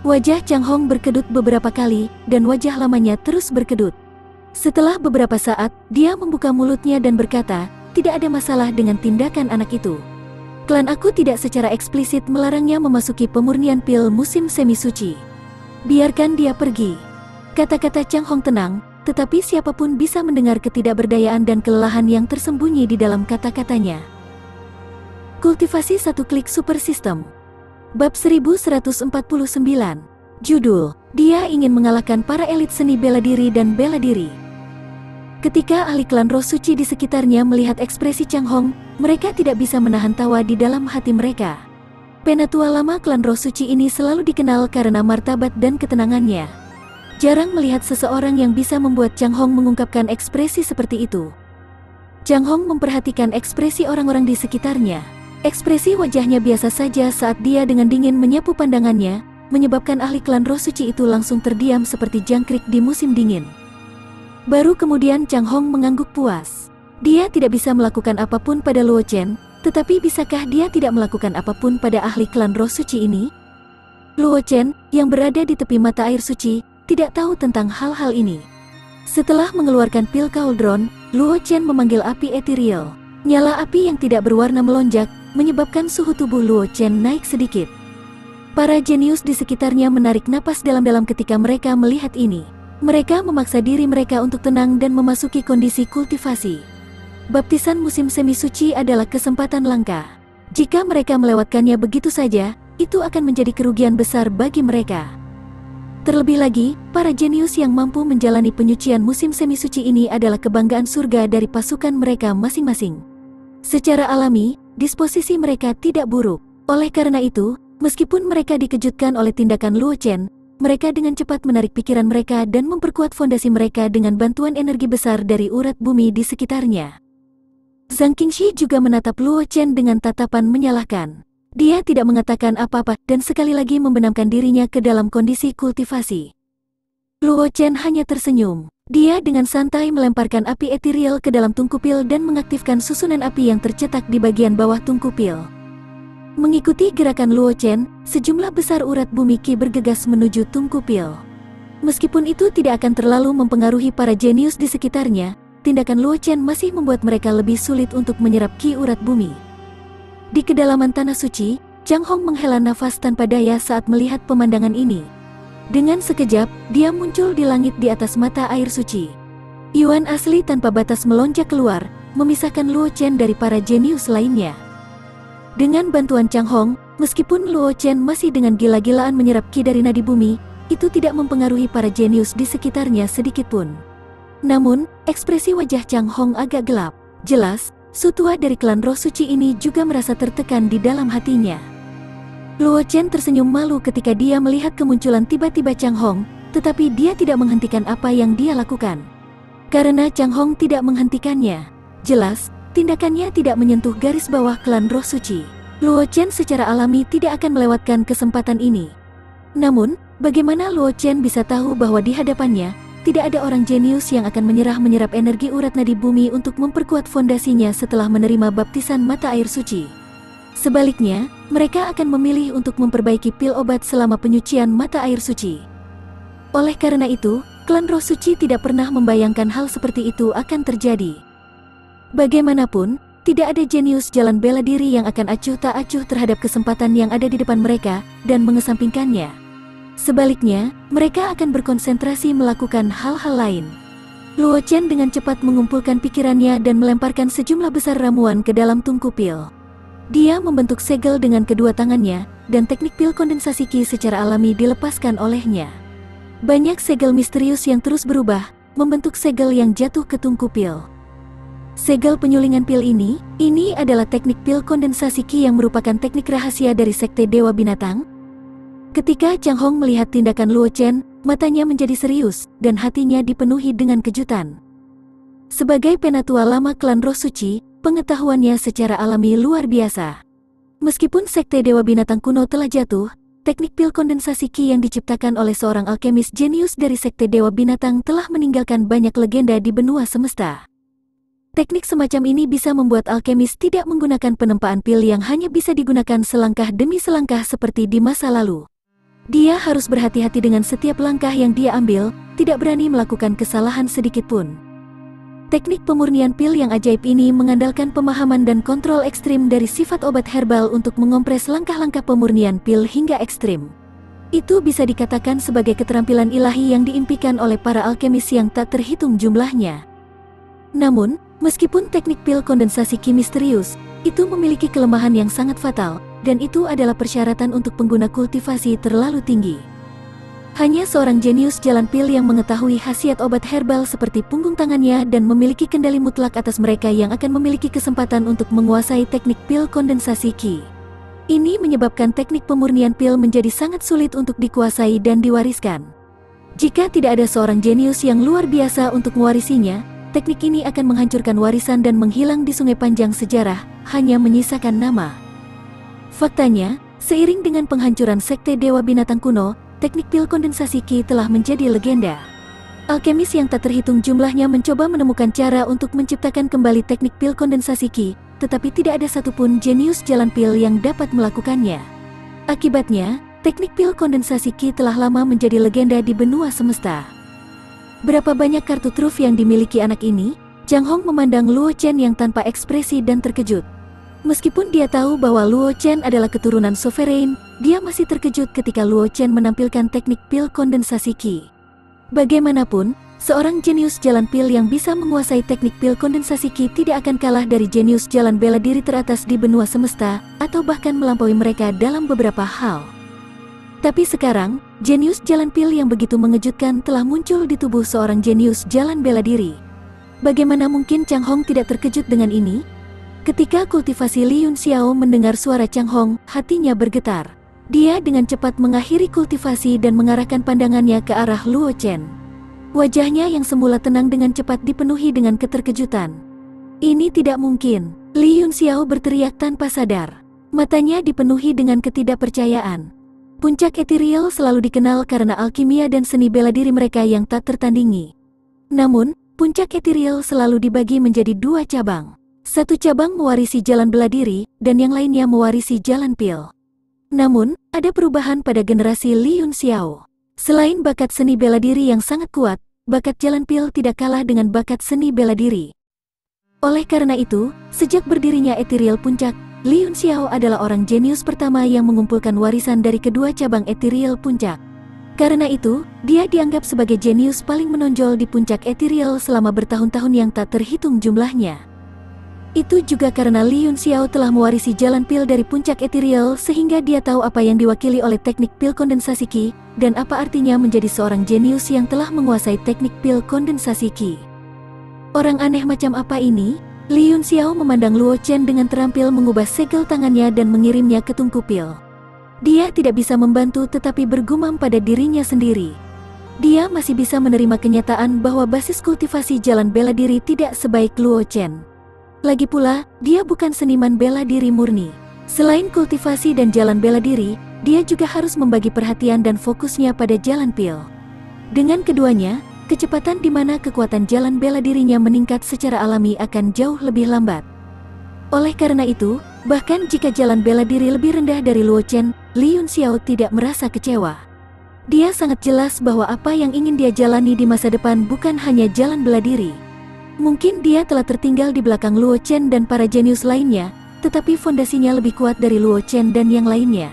Wajah Chang Hong berkedut beberapa kali, dan wajah lamanya terus berkedut. Setelah beberapa saat, dia membuka mulutnya dan berkata, tidak ada masalah dengan tindakan anak itu. Klan aku tidak secara eksplisit melarangnya memasuki pemurnian pil musim semi suci. Biarkan dia pergi. Kata-kata Chang Hong tenang, tetapi siapapun bisa mendengar ketidakberdayaan dan kelelahan yang tersembunyi di dalam kata-katanya. Kultivasi satu klik super system. Bab 1149. Judul, dia ingin mengalahkan para elit seni bela diri dan bela diri. Ketika ahli klan roh suci di sekitarnya melihat ekspresi Chang Hong, mereka tidak bisa menahan tawa di dalam hati mereka. Penatua lama klan roh suci ini selalu dikenal karena martabat dan ketenangannya. Jarang melihat seseorang yang bisa membuat Chang Hong mengungkapkan ekspresi seperti itu. Chang Hong memperhatikan ekspresi orang-orang di sekitarnya. Ekspresi wajahnya biasa saja saat dia dengan dingin menyapu pandangannya, menyebabkan ahli klan roh suci itu langsung terdiam seperti jangkrik di musim dingin. Baru kemudian Chang Hong mengangguk puas. Dia tidak bisa melakukan apapun pada Luo Chen, tetapi bisakah dia tidak melakukan apapun pada ahli klan roh suci ini? Luo Chen, yang berada di tepi mata air suci, tidak tahu tentang hal-hal ini. Setelah mengeluarkan pil kaldron, Luo Chen memanggil api ethereal. Nyala api yang tidak berwarna melonjak, menyebabkan suhu tubuh Luo Chen naik sedikit. Para jenius di sekitarnya menarik napas dalam-dalam ketika mereka melihat ini. Mereka memaksa diri mereka untuk tenang dan memasuki kondisi kultivasi. Baptisan musim semi suci adalah kesempatan langka. Jika mereka melewatkannya begitu saja, itu akan menjadi kerugian besar bagi mereka. Terlebih lagi, para jenius yang mampu menjalani penyucian musim semi suci ini adalah kebanggaan surga dari pasukan mereka masing-masing. Secara alami, disposisi mereka tidak buruk. Oleh karena itu, meskipun mereka dikejutkan oleh tindakan Luo Chen, mereka dengan cepat menarik pikiran mereka dan memperkuat fondasi mereka dengan bantuan energi besar dari urat bumi di sekitarnya. Zhang Qingxi juga menatap Luo Chen dengan tatapan menyalahkan. Dia tidak mengatakan apa-apa dan sekali lagi membenamkan dirinya ke dalam kondisi kultivasi. Luo Chen hanya tersenyum. Dia dengan santai melemparkan api ethereal ke dalam tungku pil dan mengaktifkan susunan api yang tercetak di bagian bawah tungku pil. Mengikuti gerakan Luo Chen, sejumlah besar urat bumi Qi bergegas menuju tungku pil. Meskipun itu tidak akan terlalu mempengaruhi para jenius di sekitarnya, tindakan Luo Chen masih membuat mereka lebih sulit untuk menyerap Qi urat bumi. Di kedalaman tanah suci, Chang Hong menghela nafas tanpa daya saat melihat pemandangan ini. Dengan sekejap, dia muncul di langit di atas mata air suci. Yuan asli tanpa batas melonjak keluar, memisahkan Luo Chen dari para jenius lainnya. Dengan bantuan Chang Hong, meskipun Luo Chen masih dengan gila-gilaan menyerap Qi dari nadi bumi, itu tidak mempengaruhi para jenius di sekitarnya sedikitpun. Namun, ekspresi wajah Chang Hong agak gelap. Jelas, Sutua dari klan roh suci ini juga merasa tertekan di dalam hatinya. Luo Chen tersenyum malu ketika dia melihat kemunculan tiba-tiba Chang Hong, tetapi dia tidak menghentikan apa yang dia lakukan. Karena Chang Hong tidak menghentikannya, jelas, tindakannya tidak menyentuh garis bawah klan roh suci. Luo Chen secara alami tidak akan melewatkan kesempatan ini. Namun, bagaimana Luo Chen bisa tahu bahwa di hadapannya, tidak ada orang jenius yang akan menyerap energi urat nadi bumi untuk memperkuat fondasinya setelah menerima baptisan mata air suci. Sebaliknya, mereka akan memilih untuk memperbaiki pil obat selama penyucian mata air suci. Oleh karena itu, klan roh suci tidak pernah membayangkan hal seperti itu akan terjadi. Bagaimanapun, Tidak ada jenius jalan bela diri yang akan acuh tak acuh terhadap kesempatan yang ada di depan mereka dan mengesampingkannya. Sebaliknya, mereka akan berkonsentrasi melakukan hal-hal lain. Luo Chen dengan cepat mengumpulkan pikirannya dan melemparkan sejumlah besar ramuan ke dalam tungku pil. Dia membentuk segel dengan kedua tangannya, dan teknik pil kondensasi Qi secara alami dilepaskan olehnya. Banyak segel misterius yang terus berubah, membentuk segel yang jatuh ke tungku pil. Segel penyulingan pil ini adalah teknik pil kondensasi Qi yang merupakan teknik rahasia dari Sekte Dewa Binatang. Ketika Chang Hong melihat tindakan Luo Chen, matanya menjadi serius, dan hatinya dipenuhi dengan kejutan. Sebagai penatua lama klan Roh Suci, pengetahuannya secara alami luar biasa. Meskipun Sekte Dewa Binatang kuno telah jatuh, teknik pil kondensasi Qi yang diciptakan oleh seorang alkemis jenius dari Sekte Dewa Binatang telah meninggalkan banyak legenda di benua semesta. Teknik semacam ini bisa membuat alkemis tidak menggunakan penempaan pil yang hanya bisa digunakan selangkah demi selangkah seperti di masa lalu. Dia harus berhati-hati dengan setiap langkah yang dia ambil, tidak berani melakukan kesalahan sedikit pun. Teknik pemurnian pil yang ajaib ini mengandalkan pemahaman dan kontrol ekstrim dari sifat obat herbal untuk mengompres langkah-langkah pemurnian pil hingga ekstrim. Itu bisa dikatakan sebagai keterampilan ilahi yang diimpikan oleh para alkemis yang tak terhitung jumlahnya. Namun, meskipun teknik pil kondensasi Qi misterius, itu memiliki kelemahan yang sangat fatal, dan itu adalah persyaratan untuk pengguna kultivasi terlalu tinggi. Hanya seorang jenius jalan pil yang mengetahui khasiat obat herbal seperti punggung tangannya dan memiliki kendali mutlak atas mereka yang akan memiliki kesempatan untuk menguasai teknik pil kondensasi Qi. Ini menyebabkan teknik pemurnian pil menjadi sangat sulit untuk dikuasai dan diwariskan. Jika tidak ada seorang jenius yang luar biasa untuk mewarisinya, teknik ini akan menghancurkan warisan dan menghilang di sungai panjang sejarah, hanya menyisakan nama. Faktanya, seiring dengan penghancuran Sekte Dewa Binatang kuno, teknik pil kondensasi Qi telah menjadi legenda. Alkemis yang tak terhitung jumlahnya mencoba menemukan cara untuk menciptakan kembali teknik pil kondensasi Qi, tetapi tidak ada satupun jenius jalan pil yang dapat melakukannya. Akibatnya, teknik pil kondensasi Qi telah lama menjadi legenda di benua semesta. Berapa banyak kartu truf yang dimiliki anak ini? Chang Hong memandang Luo Chen yang tanpa ekspresi dan terkejut. Meskipun dia tahu bahwa Luo Chen adalah keturunan sovereign, dia masih terkejut ketika Luo Chen menampilkan teknik pil kondensasi Qi. Bagaimanapun, seorang jenius jalan pil yang bisa menguasai teknik pil kondensasi Qi tidak akan kalah dari jenius jalan bela diri teratas di benua semesta, atau bahkan melampaui mereka dalam beberapa hal. Tapi sekarang, jenius jalan pil yang begitu mengejutkan telah muncul di tubuh seorang jenius jalan bela diri. Bagaimana mungkin Chang Hong tidak terkejut dengan ini? Ketika kultivasi Li Yun Xiao mendengar suara Chang Hong, hatinya bergetar. Dia dengan cepat mengakhiri kultivasi dan mengarahkan pandangannya ke arah Luo Chen. Wajahnya yang semula tenang dengan cepat dipenuhi dengan keterkejutan. Ini tidak mungkin, Li Yun Xiao berteriak tanpa sadar. Matanya dipenuhi dengan ketidakpercayaan. Puncak Ethereal selalu dikenal karena alkimia dan seni bela diri mereka yang tak tertandingi. Namun, Puncak Ethereal selalu dibagi menjadi dua cabang. Satu cabang mewarisi jalan bela diri, dan yang lainnya mewarisi jalan pil. Namun, ada perubahan pada generasi Li Yun Xiao. Selain bakat seni bela diri yang sangat kuat, bakat jalan pil tidak kalah dengan bakat seni bela diri. Oleh karena itu, sejak berdirinya Ethereal Puncak, Li Yun Xiao adalah orang jenius pertama yang mengumpulkan warisan dari kedua cabang Ethereal Puncak. Karena itu, dia dianggap sebagai jenius paling menonjol di Puncak Ethereal selama bertahun-tahun yang tak terhitung jumlahnya. Itu juga karena Li Yun Xiao telah mewarisi jalan pil dari Puncak Ethereal sehingga dia tahu apa yang diwakili oleh teknik pil kondensasi Qi, dan apa artinya menjadi seorang jenius yang telah menguasai teknik pil kondensasi Qi. Orang aneh macam apa ini? Li Yun Xiao memandang Luo Chen dengan terampil mengubah segel tangannya dan mengirimnya ke tungku pil. Dia tidak bisa membantu tetapi bergumam pada dirinya sendiri. Dia masih bisa menerima kenyataan bahwa basis kultivasi jalan bela diri tidak sebaik Luo Chen. Lagi pula, dia bukan seniman bela diri murni. Selain kultivasi dan jalan bela diri, dia juga harus membagi perhatian dan fokusnya pada jalan pil. Dengan keduanya, kecepatan di mana kekuatan jalan bela dirinya meningkat secara alami akan jauh lebih lambat. Oleh karena itu, bahkan jika jalan bela diri lebih rendah dari Luo Chen, Li Yun Xiao tidak merasa kecewa. Dia sangat jelas bahwa apa yang ingin dia jalani di masa depan bukan hanya jalan bela diri. Mungkin dia telah tertinggal di belakang Luo Chen dan para jenius lainnya, tetapi fondasinya lebih kuat dari Luo Chen dan yang lainnya.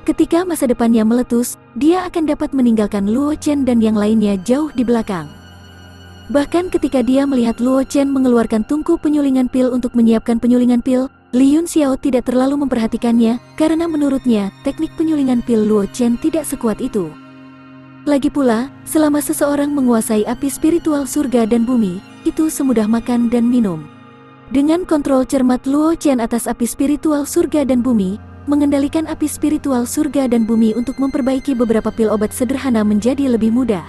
Ketika masa depannya meletus, dia akan dapat meninggalkan Luo Chen dan yang lainnya jauh di belakang. Bahkan ketika dia melihat Luo Chen mengeluarkan tungku penyulingan pil untuk menyiapkan penyulingan pil, Li Yunxiao tidak terlalu memperhatikannya, karena menurutnya, teknik penyulingan pil Luo Chen tidak sekuat itu. Lagi pula, selama seseorang menguasai api spiritual surga dan bumi, itu semudah makan dan minum. Dengan kontrol cermat Luo Chen atas api spiritual surga dan bumi, mengendalikan api spiritual surga dan bumi untuk memperbaiki beberapa pil obat sederhana menjadi lebih mudah.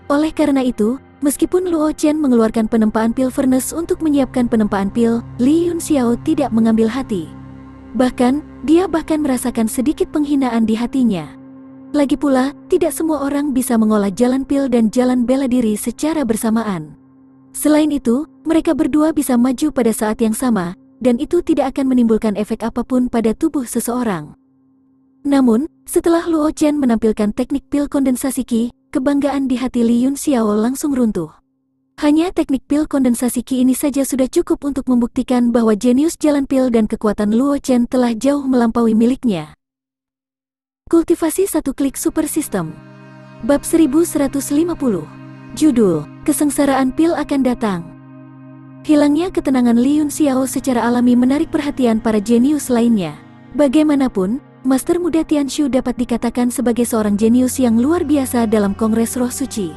Oleh karena itu, meskipun Luo Chen mengeluarkan penempaan pil furnace untuk menyiapkan penempaan pil, Li Yunxiao tidak mengambil hati. Bahkan, dia merasakan sedikit penghinaan di hatinya. Lagi pula, tidak semua orang bisa mengolah jalan pil dan jalan bela diri secara bersamaan. Selain itu, mereka berdua bisa maju pada saat yang sama, dan itu tidak akan menimbulkan efek apapun pada tubuh seseorang. Namun, setelah Luo Chen menampilkan teknik pil kondensasi Qi, kebanggaan di hati Li Yunxiao langsung runtuh. Hanya teknik pil kondensasi Qi ini saja sudah cukup untuk membuktikan bahwa jenius jalan pil dan kekuatan Luo Chen telah jauh melampaui miliknya. Kultivasi satu klik super system. Bab 1150. Judul, Kesengsaraan Pil Akan Datang. Hilangnya ketenangan Li Yunxiao secara alami menarik perhatian para jenius lainnya. Bagaimanapun, Master Muda Tianshu dapat dikatakan sebagai seorang jenius yang luar biasa dalam Kongres Roh Suci.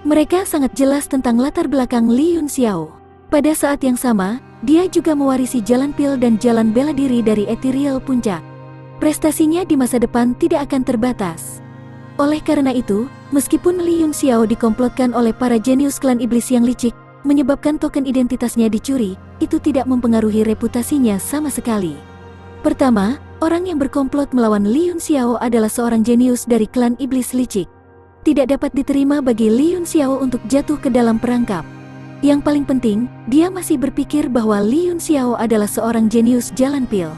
Mereka sangat jelas tentang latar belakang Li Yunxiao. Pada saat yang sama, dia juga mewarisi jalan pil dan jalan bela diri dari Ethereal Puncak. Prestasinya di masa depan tidak akan terbatas. Oleh karena itu, meskipun Li Yunxiao dikomplotkan oleh para jenius klan iblis yang licik, menyebabkan token identitasnya dicuri, itu tidak mempengaruhi reputasinya sama sekali. Pertama, orang yang berkomplot melawan Li Yunxiao adalah seorang jenius dari klan iblis licik. Tidak dapat diterima bagi Li Yunxiao untuk jatuh ke dalam perangkap. Yang paling penting, dia masih berpikir bahwa Li Yunxiao adalah seorang jenius jalan pil.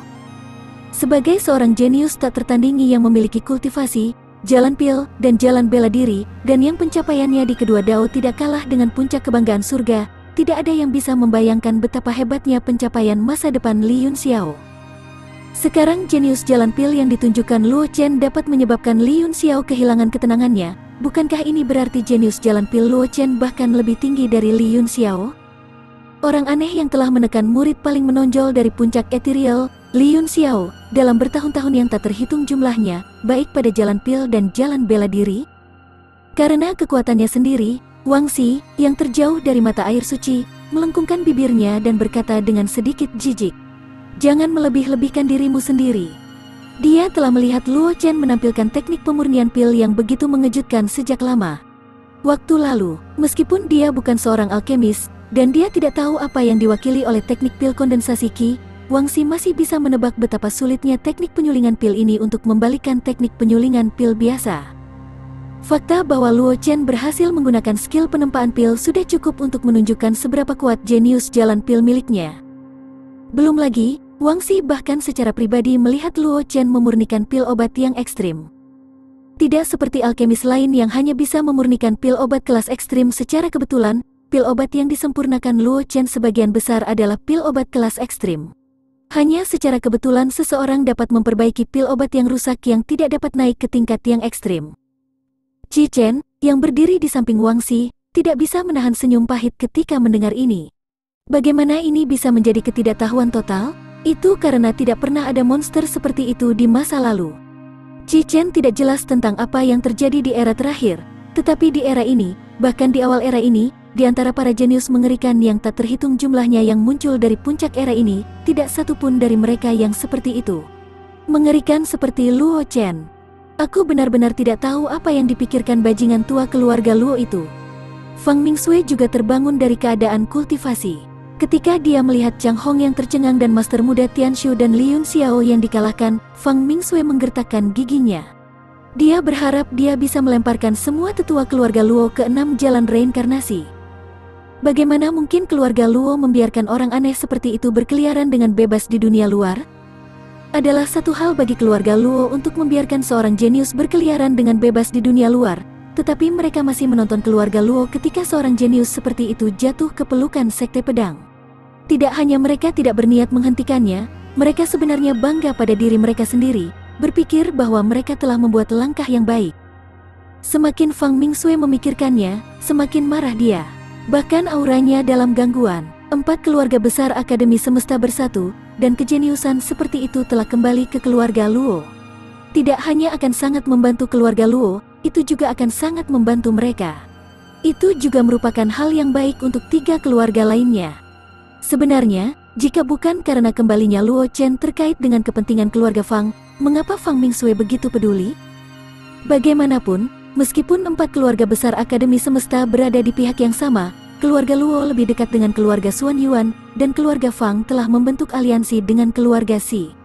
Sebagai seorang jenius tak tertandingi yang memiliki kultivasi, jalan pil, dan jalan bela diri, dan yang pencapaiannya di kedua dao tidak kalah dengan puncak kebanggaan surga, tidak ada yang bisa membayangkan betapa hebatnya pencapaian masa depan Li Yunxiao. Sekarang jenius jalan pil yang ditunjukkan Luo Chen dapat menyebabkan Li Yunxiao kehilangan ketenangannya. Bukankah ini berarti jenius jalan pil Luo Chen bahkan lebih tinggi dari Li Yunxiao? Orang aneh yang telah menekan murid paling menonjol dari puncak ethereal, Li Yunxiao, dalam bertahun-tahun yang tak terhitung jumlahnya, baik pada jalan pil dan jalan bela diri. Karena kekuatannya sendiri, Wang Xi, yang terjauh dari mata air suci, melengkungkan bibirnya dan berkata dengan sedikit jijik, "Jangan melebih-lebihkan dirimu sendiri." Dia telah melihat Luo Chen menampilkan teknik pemurnian pil yang begitu mengejutkan sejak lama. Waktu lalu, meskipun dia bukan seorang alkemis, dan dia tidak tahu apa yang diwakili oleh teknik pil kondensasi Qi, Wang Xi masih bisa menebak betapa sulitnya teknik penyulingan pil ini untuk membalikkan teknik penyulingan pil biasa. Fakta bahwa Luo Chen berhasil menggunakan skill penempaan pil sudah cukup untuk menunjukkan seberapa kuat jenius jalan pil miliknya. Belum lagi, Wang Xi bahkan secara pribadi melihat Luo Chen memurnikan pil obat yang ekstrim. Tidak seperti alkemis lain yang hanya bisa memurnikan pil obat kelas ekstrim secara kebetulan, pil obat yang disempurnakan Luo Chen sebagian besar adalah pil obat kelas ekstrim. Hanya secara kebetulan seseorang dapat memperbaiki pil obat yang rusak yang tidak dapat naik ke tingkat yang ekstrim. Qi Chen, yang berdiri di samping Wang Xi, tidak bisa menahan senyum pahit ketika mendengar ini. Bagaimana ini bisa menjadi ketidaktahuan total? Itu karena tidak pernah ada monster seperti itu di masa lalu. Qi Chen tidak jelas tentang apa yang terjadi di era terakhir, tetapi di era ini, bahkan di awal era ini, di antara para jenius mengerikan yang tak terhitung jumlahnya yang muncul dari puncak era ini, tidak satu pun dari mereka yang seperti itu. Mengerikan seperti Luo Chen. Aku benar-benar tidak tahu apa yang dipikirkan bajingan tua keluarga Luo itu. Fang Mingsui juga terbangun dari keadaan kultivasi. Ketika dia melihat Chang Hong yang tercengang dan Master Muda Tianshu dan Li Yunxiao yang dikalahkan, Fang Mingsui menggertakkan giginya. Dia berharap dia bisa melemparkan semua tetua keluarga Luo ke 6 jalan reinkarnasi. Bagaimana mungkin keluarga Luo membiarkan orang aneh seperti itu berkeliaran dengan bebas di dunia luar? Adalah satu hal bagi keluarga Luo untuk membiarkan seorang jenius berkeliaran dengan bebas di dunia luar, tetapi mereka masih menonton keluarga Luo ketika seorang jenius seperti itu jatuh ke pelukan Sekte Pedang. Tidak hanya mereka tidak berniat menghentikannya, mereka sebenarnya bangga pada diri mereka sendiri, berpikir bahwa mereka telah membuat langkah yang baik. Semakin Fang Mingsui memikirkannya, semakin marah dia. Bahkan auranya dalam gangguan. 4 keluarga besar Akademi Semesta bersatu, dan kejeniusan seperti itu telah kembali ke keluarga Luo. Tidak hanya akan sangat membantu keluarga Luo, itu juga akan sangat membantu mereka. Itu juga merupakan hal yang baik untuk 3 keluarga lainnya. Sebenarnya, jika bukan karena kembalinya Luo Chen terkait dengan kepentingan keluarga Fang, mengapa Fang Mingsui begitu peduli? Bagaimanapun, meskipun 4 keluarga besar Akademi Semesta berada di pihak yang sama, keluarga Luo lebih dekat dengan keluarga Xuan Yuan, dan keluarga Fang telah membentuk aliansi dengan keluarga Xi.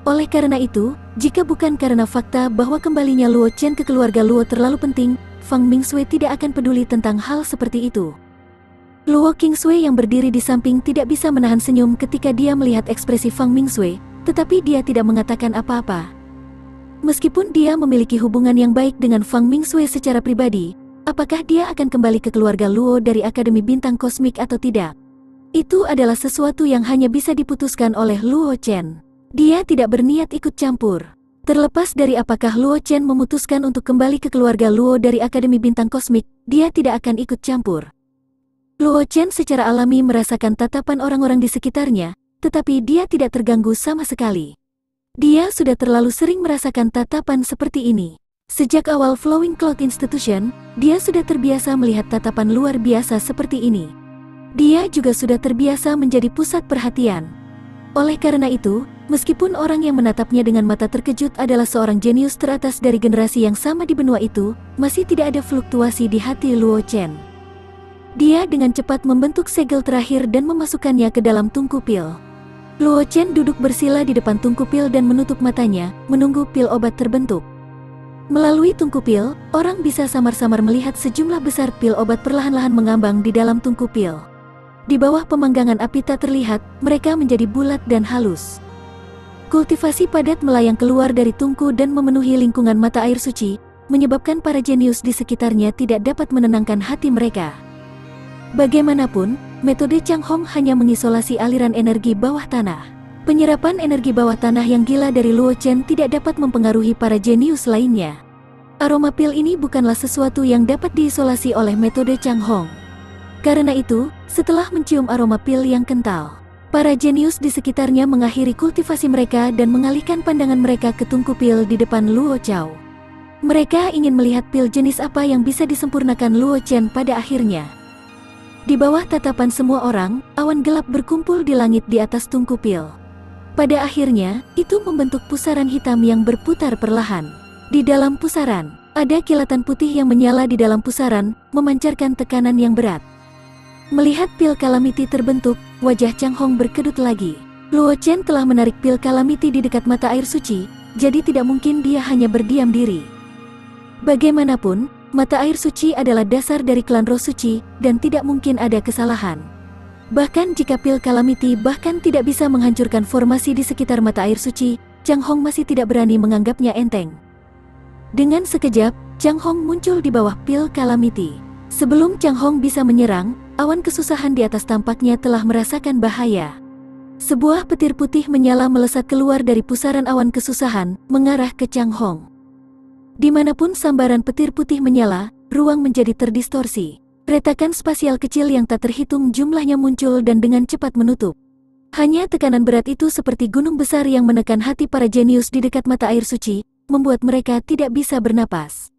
Oleh karena itu, jika bukan karena fakta bahwa kembalinya Luo Chen ke keluarga Luo terlalu penting, Fang Mingsui tidak akan peduli tentang hal seperti itu. Luo Qingsui yang berdiri di samping tidak bisa menahan senyum ketika dia melihat ekspresi Fang Mingsui, tetapi dia tidak mengatakan apa-apa. Meskipun dia memiliki hubungan yang baik dengan Fang Mingsui secara pribadi, apakah dia akan kembali ke keluarga Luo dari Akademi Bintang Kosmik atau tidak? Itu adalah sesuatu yang hanya bisa diputuskan oleh Luo Chen. Dia tidak berniat ikut campur. Terlepas dari apakah Luo Chen memutuskan untuk kembali ke keluarga Luo dari Akademi Bintang Kosmik, dia tidak akan ikut campur. Luo Chen secara alami merasakan tatapan orang-orang di sekitarnya, tetapi dia tidak terganggu sama sekali. Dia sudah terlalu sering merasakan tatapan seperti ini. Sejak awal Flowing Cloud Institution, dia sudah terbiasa melihat tatapan luar biasa seperti ini. Dia juga sudah terbiasa menjadi pusat perhatian. Oleh karena itu, meskipun orang yang menatapnya dengan mata terkejut adalah seorang jenius teratas dari generasi yang sama di benua itu, masih tidak ada fluktuasi di hati Luo Chen. Dia dengan cepat membentuk segel terakhir dan memasukkannya ke dalam tungku pil. Luo Chen duduk bersila di depan tungku pil dan menutup matanya, menunggu pil obat terbentuk. Melalui tungku pil, orang bisa samar-samar melihat sejumlah besar pil obat perlahan-lahan mengambang di dalam tungku pil. Di bawah pemanggangan api tak terlihat, mereka menjadi bulat dan halus. Kultivasi padat melayang keluar dari tungku dan memenuhi lingkungan mata air suci, menyebabkan para jenius di sekitarnya tidak dapat menenangkan hati mereka. Bagaimanapun, metode Chang Hong hanya mengisolasi aliran energi bawah tanah. Penyerapan energi bawah tanah yang gila dari Luo Chen tidak dapat mempengaruhi para jenius lainnya. Aroma pil ini bukanlah sesuatu yang dapat diisolasi oleh metode Chang Hong. Karena itu, setelah mencium aroma pil yang kental, para jenius di sekitarnya mengakhiri kultivasi mereka dan mengalihkan pandangan mereka ke tungku pil di depan Luo Chao. Mereka ingin melihat pil jenis apa yang bisa disempurnakan Luo Chen pada akhirnya. Di bawah tatapan semua orang, awan gelap berkumpul di langit di atas tungku pil. Pada akhirnya, itu membentuk pusaran hitam yang berputar perlahan. Di dalam pusaran, ada kilatan putih yang menyala di dalam pusaran, memancarkan tekanan yang berat. Melihat pil Calamity terbentuk, wajah Chang Hong berkedut lagi. Luo Chen telah menarik pil Calamity di dekat mata air suci, jadi tidak mungkin dia hanya berdiam diri. Bagaimanapun, mata air suci adalah dasar dari klan roh suci, dan tidak mungkin ada kesalahan. Bahkan jika pil Calamity bahkan tidak bisa menghancurkan formasi di sekitar mata air suci, Chang Hong masih tidak berani menganggapnya enteng. Dengan sekejap, Chang Hong muncul di bawah pil Calamity. Sebelum Chang Hong bisa menyerang, awan kesusahan di atas tampaknya telah merasakan bahaya. Sebuah petir putih menyala melesat keluar dari pusaran awan kesusahan, mengarah ke Chang Hong. Dimanapun sambaran petir putih menyala, ruang menjadi terdistorsi. Retakan spasial kecil yang tak terhitung jumlahnya muncul dan dengan cepat menutup. Hanya tekanan berat itu seperti gunung besar yang menekan hati para jenius di dekat mata air suci, membuat mereka tidak bisa bernapas.